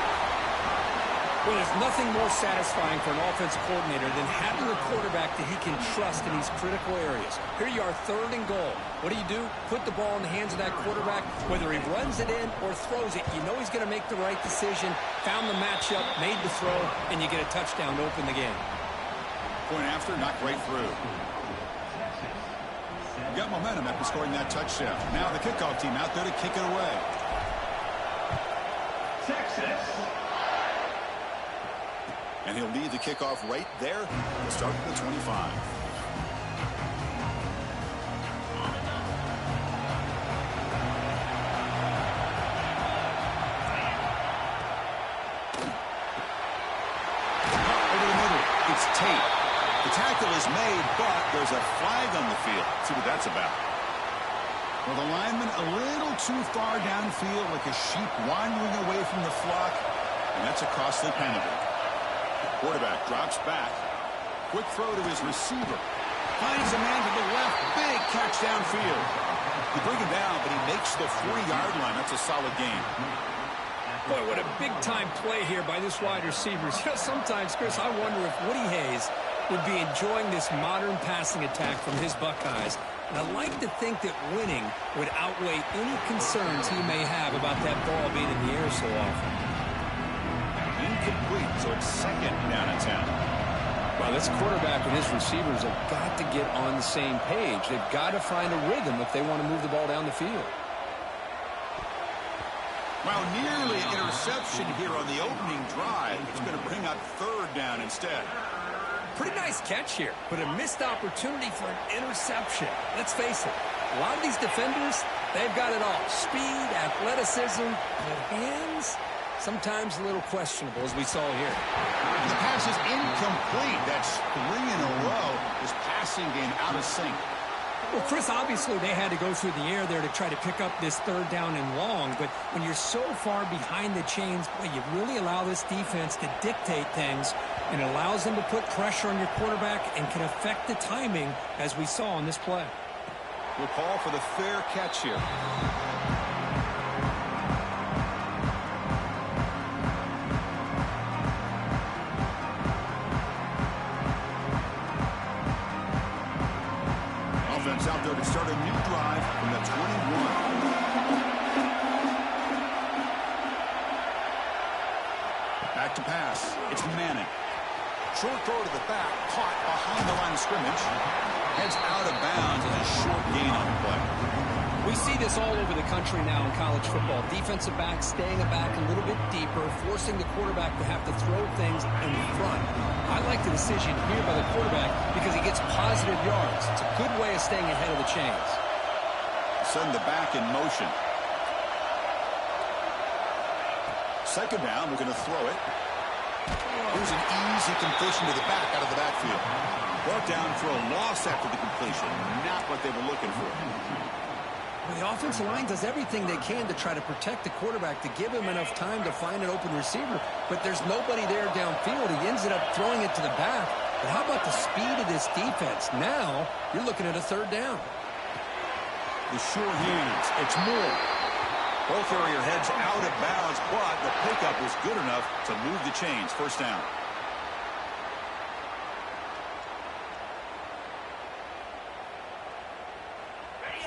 Well, there's nothing more satisfying for an offensive coordinator than having a quarterback that he can trust in these critical areas. Here you are, 3rd and goal. What do? Put the ball in the hands of that quarterback. Whether he runs it in or throws it, you know he's going to make the right decision. Found the matchup, made the throw, and you get a touchdown to open the game. Point after, knocked right through. Got momentum after scoring that touchdown. Now the kickoff team out there to kick it away. Texas. And he'll lead the kickoff right there to start at the 25. Over the middle, it's Tate. The tackle is made, but there's a flag on the field. Let's see what that's about. Well, the lineman a little too far downfield, like a sheep wandering away from the flock, and that's a costly penalty. Quarterback drops back. Quick throw to his receiver. Finds a man to the left. Big catch downfield. You bring him down, but he makes the 4-yard line. That's a solid gain. Boy, what a big-time play here by this wide receiver. You know, sometimes, Chris, I wonder if Woody Hayes would be enjoying this modern passing attack from his Buckeyes. And I like to think that winning would outweigh any concerns he may have about that ball being in the air so often. Incomplete, so it's 2nd down and 10. Well, this quarterback and his receivers have got to get on the same page. They've got to find a rhythm if they want to move the ball down the field. Well, nearly an interception here on the opening drive. It's going to bring up 3rd down instead. Pretty nice catch here, but a missed opportunity for an interception. Let's face it, a lot of these defenders, they've got it all. Speed, athleticism, but hands, sometimes a little questionable, as we saw here. The pass is incomplete. That's 3 in a row. His passing game out of sync. Well, Chris, obviously they had to go through the air there to try to pick up this 3rd down and long, but when you're so far behind the chains, boy, you really allow this defense to dictate things, and it allows them to put pressure on your quarterback and can affect the timing, as we saw on this play. We'll call for the fair catch here. Offense out there to start a new drive from the 21. Back to pass. It's Manning. Short throw to the back, caught behind the line of scrimmage. Heads out of bounds and a short gain on the play. We see this all over the country now in college football. Defensive backs staying back a little bit deeper, forcing the quarterback to have to throw things in front. I like the decision here by the quarterback because he gets positive yards. It's a good way of staying ahead of the chains. Send the back in motion. 2nd down, we're going to throw it. Here's an easy completion to the back out of the backfield. Brought down for a loss after the completion. Not what they were looking for. Well, the offensive line does everything they can to try to protect the quarterback, to give him enough time to find an open receiver. But there's nobody there downfield. He ends up throwing it to the back. But how about the speed of this defense? Now you're looking at a 3rd down. The sure hands. It's Moore. Ball carrier heads out of bounds, but the pickup was good enough to move the chains. 1st down.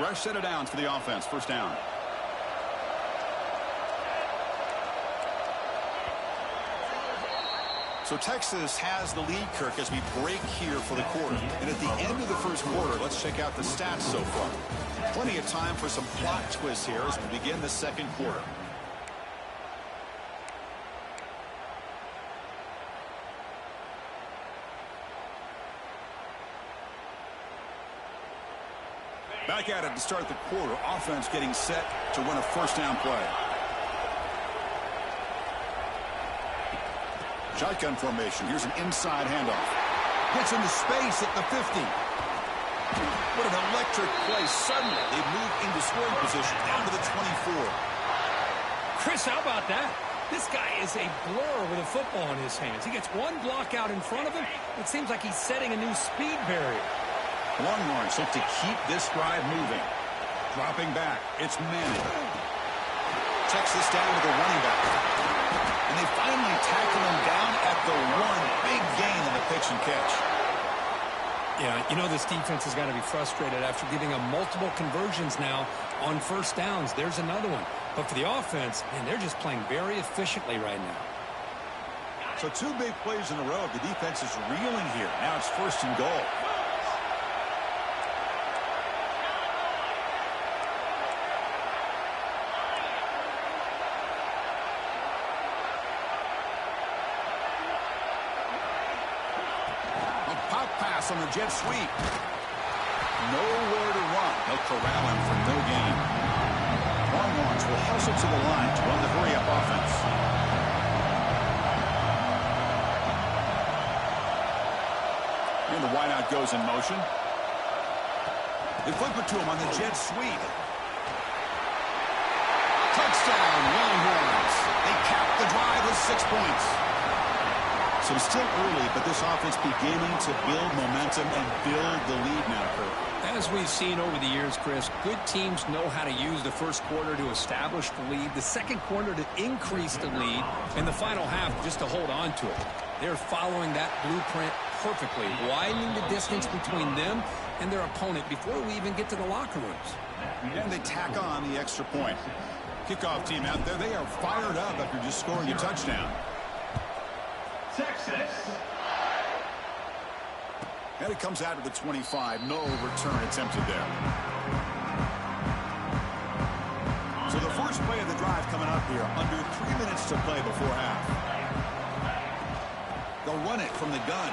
fresh set of downs for the offense. First down. So Texas has the lead, Kirk, as we break here for the quarter. And at the end of the first quarter, let's check out the stats so far. Plenty of time for some plot twists here as we begin the second quarter. Back at it to start the quarter. Offense getting set to run a first down play. Shotgun formation. Here's an inside handoff. Gets into space at the 50. What an electric play. Suddenly, they move into scoring position down to the 24. Chris, how about that? This guy is a blur with a football in his hands. He gets one block out in front of him. It seems like he's setting a new speed barrier. Longhorns look to keep this drive moving. Dropping back. It's Manning. Texas down to the running back. And they finally tackle him down at the one. Big gain on the pitch and catch. Yeah, you know this defense has got to be frustrated after giving them multiple conversions now on first downs. There's another one. But for the offense, man, they're just playing very efficiently right now. So two big plays in a row. The defense is reeling here. Now it's first and goal. On the jet sweep. Nowhere to run. They'll corral him for no gain. Longhorns will hustle to the line to run the hurry-up offense. And the wideout goes in motion. They flip it to him on the jet sweep. Touchdown, Longhorns. They cap the drive with 6 points. So it's still early, but this offense beginning to build momentum and build the lead now, Kurt. As we've seen over the years, Chris, good teams know how to use the first quarter to establish the lead, the second quarter to increase the lead, and the final half just to hold on to it. They're following that blueprint perfectly, widening the distance between them and their opponent before we even get to the locker rooms. And they tack on the extra point. Kickoff team out there, they are fired up after just scoring a touchdown. Texas. And it comes out of the 25. No return attempted there. So the first play of the drive coming up here. Under 3 minutes to play before half. They'll run it from the gun.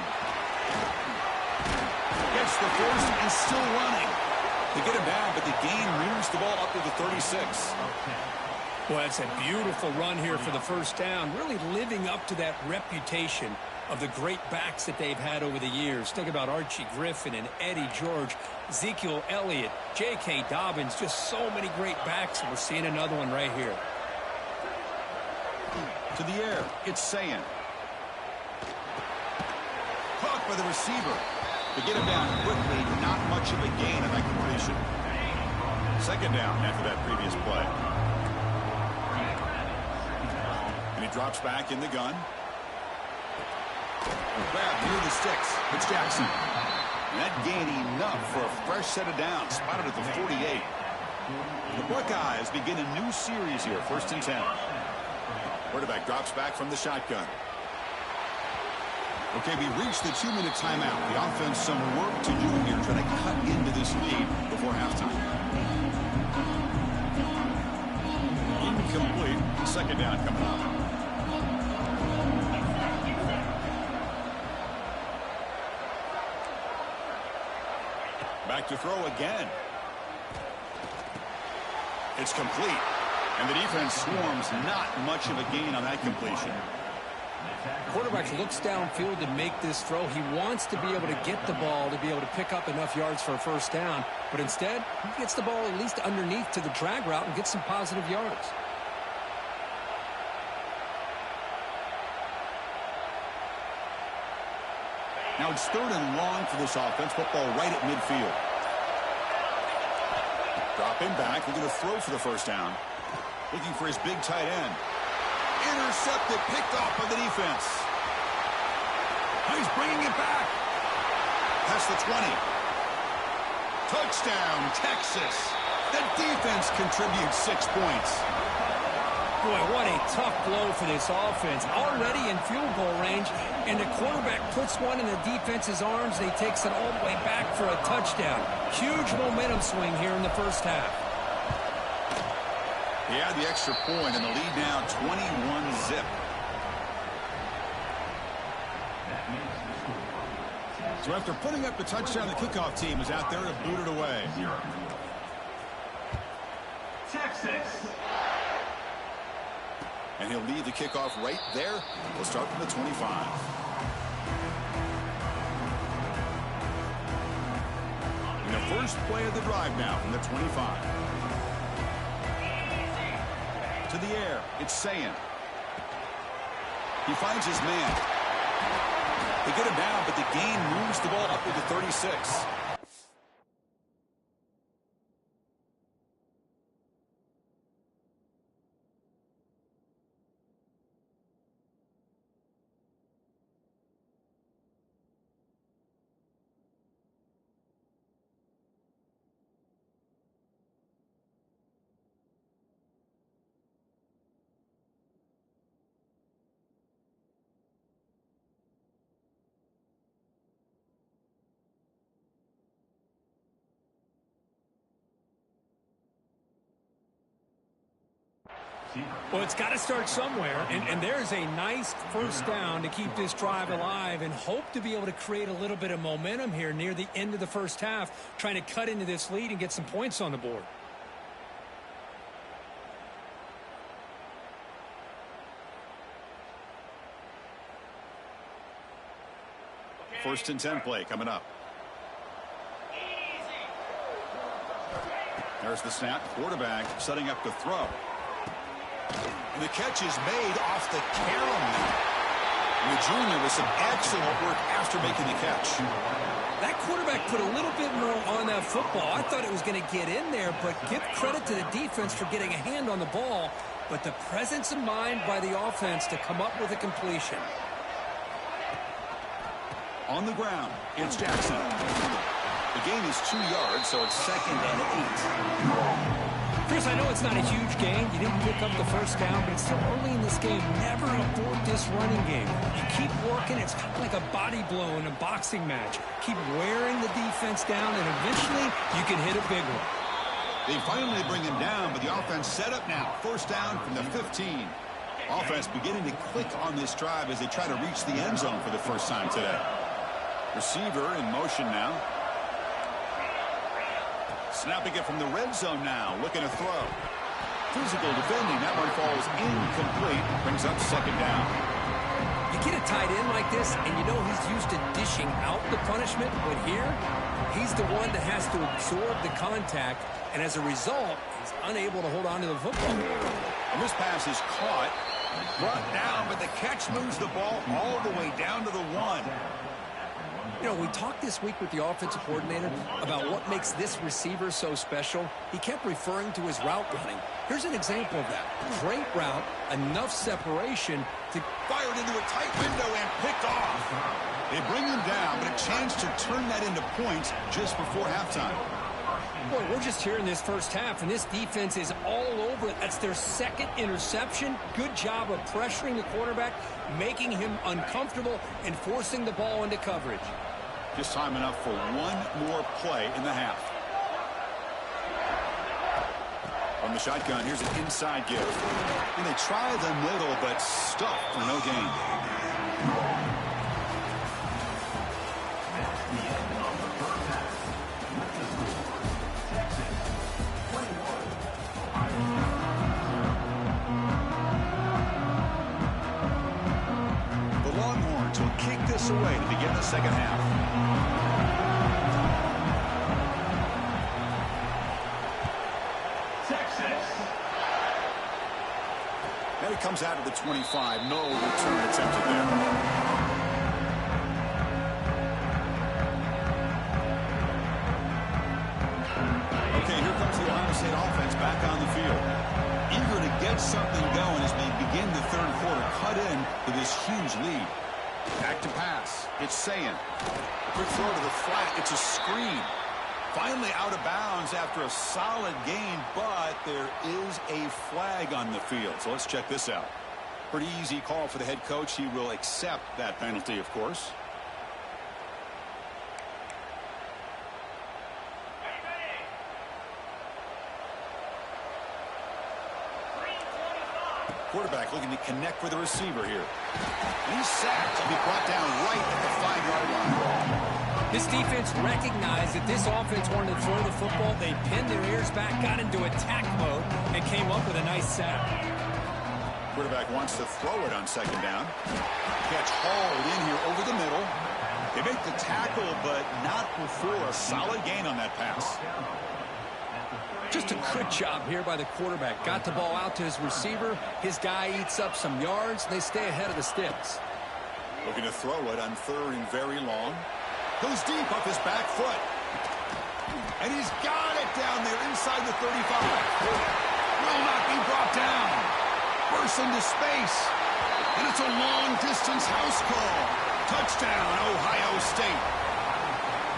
Gets the first and still running. They get him down, but the gain moves the ball up to the 36. Well, it's a beautiful run here for the first down, really living up to that reputation of the great backs that they've had over the years. Think about Archie Griffin and Eddie George, Ezekiel Elliott, J.K. Dobbins, just so many great backs, and we're seeing another one right here. To the air, it's Ncaa. Caught by the receiver. To get him down quickly, not much of a gain on that completion. Second down after that previous play. And he drops back in the gun. Grab near the sticks. It's Jackson. And that gained enough for a fresh set of downs. Spotted at the 48. The Buckeyes begin a new series here. First and 10. Quarterback drops back from the shotgun. Okay, we reached the 2-minute timeout. The offense some work to do here, trying to cut into this lead before halftime. Incomplete. Second down coming up. Back to throw again. It's complete. And the defense swarms, not much of a gain on that completion. Quarterback looks downfield to make this throw. He wants to be able to get the ball to be able to pick up enough yards for a first down. But instead, he gets the ball at least underneath to the drag route and gets some positive yards. Now it's third and long for this offense. Football right at midfield. Dropping back. We're going to throw for the first down. Looking for his big tight end. Intercepted, picked off by the defense. He's bringing it back. Past the 20. Touchdown, Texas. The defense contributes 6 points. Boy, what a tough blow for this offense. Already in field goal range, and the quarterback puts one in the defense's arms, and he takes it all the way back for a touchdown. Huge momentum swing here in the first half. He had the extra point, and the lead now 21-zip. So after putting up the touchdown, the kickoff team is out there to boot it away. Texas. And he'll lead the kickoff right there. We'll start from the 25. In the first play of the drive now from the 25. To the air, it's Ncaa. He finds his man. They get him down, but the gain moves the ball up to the 36. Well, it's got to start somewhere, and there's a nice first down to keep this drive alive and hope to be able to create a little bit of momentum here near the end of the first half, trying to cut into this lead and get some points on the board. First and 10 play coming up. There's the snap. Quarterback setting up to throw. And the catch is made off the carry. And the junior with some excellent work after making the catch. That quarterback put a little bit more on that football. I thought it was going to get in there, but give credit to the defense for getting a hand on the ball. But the presence of mind by the offense to come up with a completion. On the ground, it's Jackson. The gain is 2 yards, so it's 2nd and 8. Chris, I know it's not a huge gain. You didn't pick up the first down, but it's still early in this game. Never abort this running game. You keep working. It's kind of like a body blow in a boxing match. Keep wearing the defense down, and eventually you can hit a big one. They finally bring him down, but the offense set up now. First down from the 15. Offense beginning to click on this drive as they try to reach the end zone for the first time today. Receiver in motion now. Snapping it from the red zone now. Looking to throw. Physical defending. That one falls incomplete. Brings up 2nd down. You get a tight end like this, and you know he's used to dishing out the punishment. But here, he's the one that has to absorb the contact. And as a result, he's unable to hold on to the football. And this pass is caught. Brought down, but the catch moves the ball all the way down to the 1. You know, we talked this week with the offensive coordinator about what makes this receiver so special. He kept referring to his route running. Here's an example of that. Great route, enough separation to fired into a tight window and picked off. They bring him down, but a chance to turn that into points just before halftime. Boy, we're just here in this first half, and this defense is all over it. That's their 2nd interception. Good job of pressuring the quarterback, making him uncomfortable, and forcing the ball into coverage. Just time enough for one more play in the half. From the shotgun, here's an inside give. And they try the middle, but stuffed for no gain. The Longhorns will kick this away to begin the second half. And it comes out of the 25. No return attempted there. Okay, here comes the Ohio State offense back on the field. Eager to get something going as we begin the third quarter. Cut in to this huge lead. Back to pass. It's Ncaa. Quick throw to the flat. It's a screen. Finally out of bounds after a solid gain, but there is a flag on the field. So let's check this out. Pretty easy call for the head coach. He will accept that penalty, of course. Quarterback looking to connect with the receiver here. And he's sacked. He'll be brought down right at the 5-yard line. This defense recognized that this offense wanted to throw the football. They pinned their ears back, got into attack mode, and came up with a nice sack. Quarterback wants to throw it on second down. Catch hauled in here over the middle. They make the tackle, but not before a solid gain on that pass. Just a good job here by the quarterback. Got the ball out to his receiver. His guy eats up some yards. They stay ahead of the sticks. Looking to throw it on 3rd and very long. Goes deep off his back foot. And he's got it down there inside the 35. Will not be brought down. Bursts into space. And it's a long-distance house call. Touchdown, Ohio State.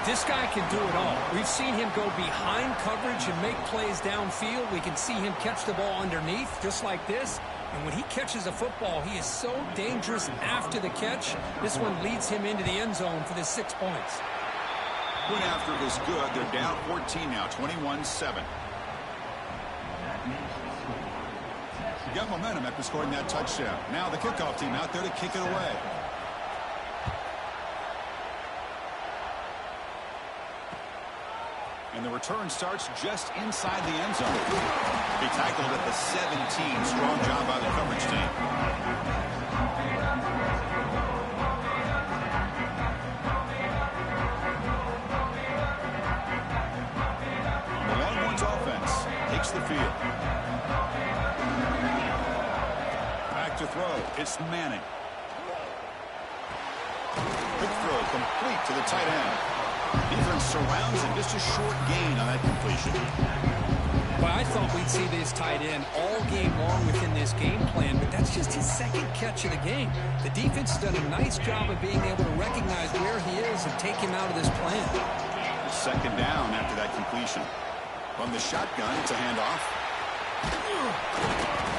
This guy can do it all. We've seen him go behind coverage and make plays downfield. We can see him catch the ball underneath, just like this. And when he catches a football, he is so dangerous after the catch. This one leads him into the end zone for the 6 points. Went after it was good. They're down 14 now, 21-7. Got momentum after scoring that touchdown. Now the kickoff team out there to kick it away. And the return starts just inside the end zone. He tackled at the 17. Strong job by the coverage team. The Longhorns offense takes the field. Back to throw. It's Manning. Quick throw complete to the tight end. Defense surrounds him. Just a short gain on that completion. Well, I thought we'd see this tight end all game long within this game plan, but that's just his second catch of the game. The defense has done a nice job of being able to recognize where he is and take him out of this plan. Second down after that completion. From the shotgun, it's a handoff.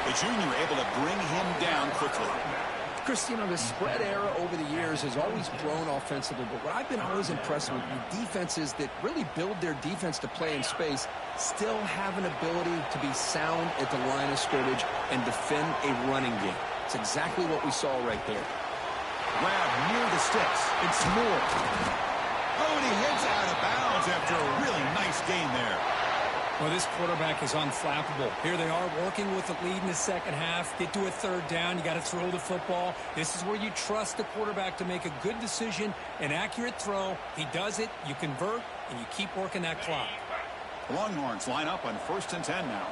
The junior able to bring him down quickly. Chris, you know, the spread era over the years has always grown offensively, but what I've been always impressed with defenses that really build their defense to play in space still have an ability to be sound at the line of scrimmage and defend a running game. It's exactly what we saw right there. Grab near the sticks. It's Moore. Oh, and he heads out of bounds after a really nice gain there. Well, this quarterback is unflappable. Here they are working with the lead in the second half. Get to a 3rd down. You got to throw the football. This is where you trust the quarterback to make a good decision, an accurate throw. He does it, you convert, and you keep working that clock. The Longhorns line up on 1st and 10 now.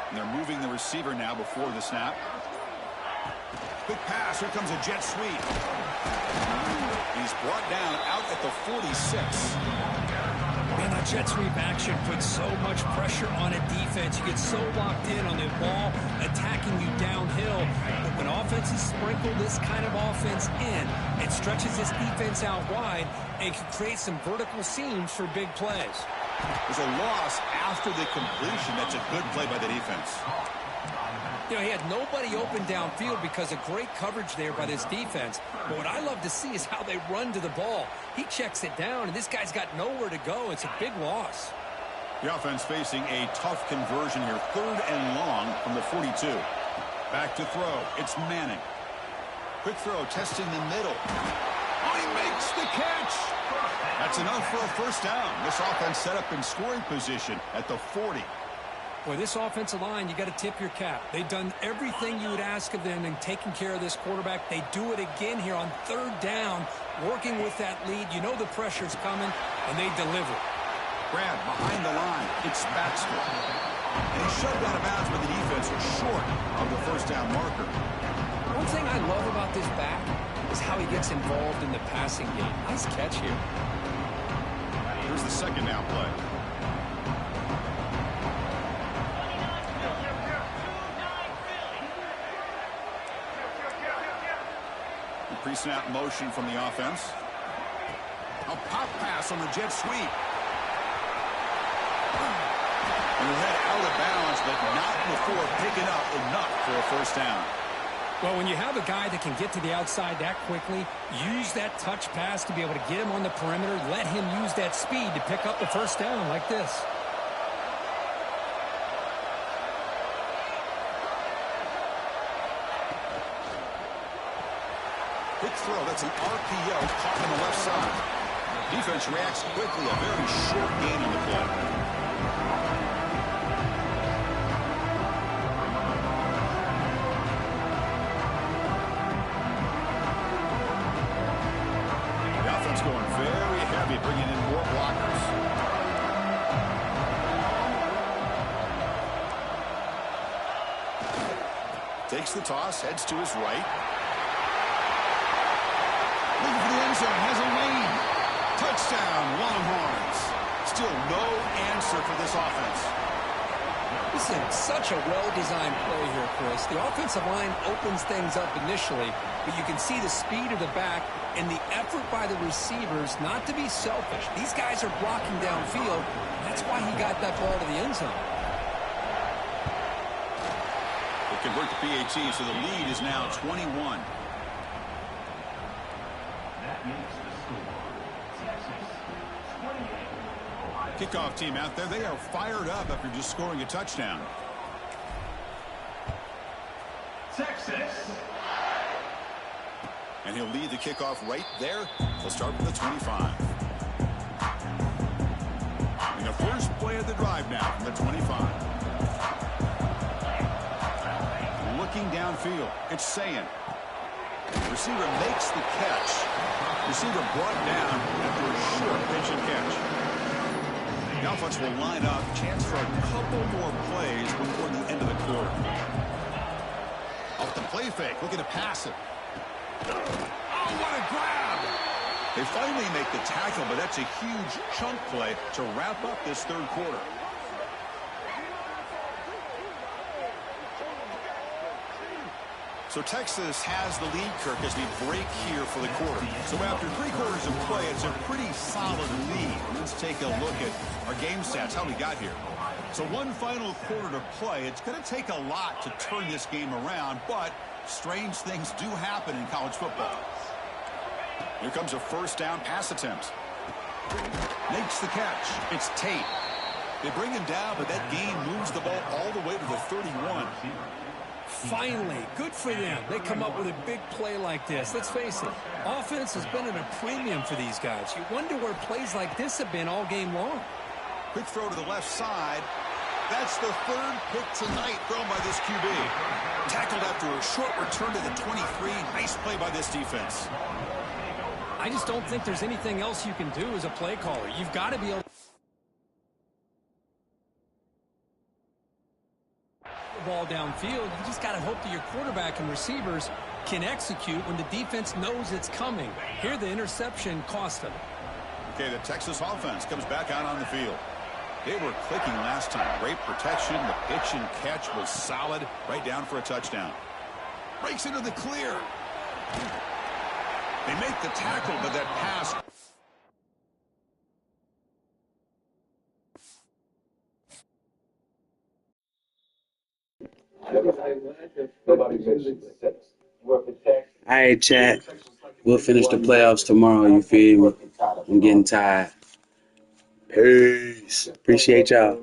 And they're moving the receiver now before the snap. Quick pass. Here comes a jet sweep. He's brought down out at the 46. Man, that jet sweep action puts so much pressure on a defense. You get so locked in on the ball attacking you downhill. But when offenses sprinkle this kind of offense in, it stretches this defense out wide and can create some vertical seams for big plays. There's a loss after the completion. That's a good play by the defense. You know, he had nobody open downfield because of great coverage there by this defense. But what I love to see is how they run to the ball. He checks it down, and this guy's got nowhere to go. It's a big loss. The offense facing a tough conversion here. 3rd and long from the 42. Back to throw. It's Manning. Quick throw, testing the middle. Oh, he makes the catch. That's enough for a 1st down. This offense set up in scoring position at the 40. Boy, this offensive line, you got to tip your cap. They've done everything you would ask of them in taking care of this quarterback. They do it again here on 3rd down, working with that lead. You know the pressure's coming, and they deliver. Grab behind the line. It's Baxter. And he's shoved out of bounds, but the defense was short of the 1st down marker. One thing I love about this back is how he gets involved in the passing game. Nice catch here. Here's the 2nd down play. pre-snap motion from the offense. A pop pass on the jet sweep. And he'll head out of bounds, but not before picking up enough for a first down. Well, when you have a guy that can get to the outside that quickly, use that touch pass to be able to get him on the perimeter, let him use that speed to pick up the first down like this. Quick throw, that's an RPO caught on the left side. Defense reacts quickly, a very short gain on the play. Going very heavy, bringing in more blockers. Takes the toss, heads to his right. Looking for the end zone, has a lane. Touchdown, Longhorns. Still no answer for this offense. This is such a well-designed play here, Chris. The offensive line opens things up initially, but you can see the speed of the back and the effort by the receivers not to be selfish. These guys are blocking downfield. That's why he got that ball to the end zone. They convert to PAT, so the lead is now 21. That makes the score Texas 28. Kickoff team out there, they are fired up after just scoring a touchdown. Texas. And he'll lead the kickoff right there. They'll start from the 25. And the first play of the drive now from the 25. Looking downfield, it's Ncaa. Receiver makes the catch. Receiver brought down after a short pitch and catch. The offense will line up. Chance for a couple more plays before the end of the quarter. Off the play fake, looking to pass it. Oh, what a grab! They finally make the tackle, but that's a huge chunk play to wrap up this third quarter. So Texas has the lead, Kirk, as we break here for the quarter. So after 3 quarters of play, it's a pretty solid lead. Let's take a look at our game stats, how we got here. So one final quarter to play. It's going to take a lot to turn this game around, but strange things do happen in college football. Here comes a first down pass attempt. Makes the catch. It's Tate. They bring him down, but that gain moves the ball all the way to the 31. Finally, good for them. They come up with a big play like this. Let's face it, offense has been at a premium for these guys. You wonder where plays like this have been all game long. Quick throw to the left side. That's the third pick tonight thrown by this QB. Tackled after a short return to the 23. Nice play by this defense. I just don't think there's anything else you can do as a play caller. You've got to be able to ball downfield. You just got to hope that your quarterback and receivers can execute when the defense knows it's coming. Here, the interception cost them. Okay, the Texas offense comes back out on the field. They were clicking last time. Great protection. The pitch and catch was solid. Right down for a touchdown. Breaks into the clear. They make the tackle, but that pass. All right, chat. We'll finish the playoffs tomorrow. You feel me? I'm getting tired. Peace. Appreciate y'all.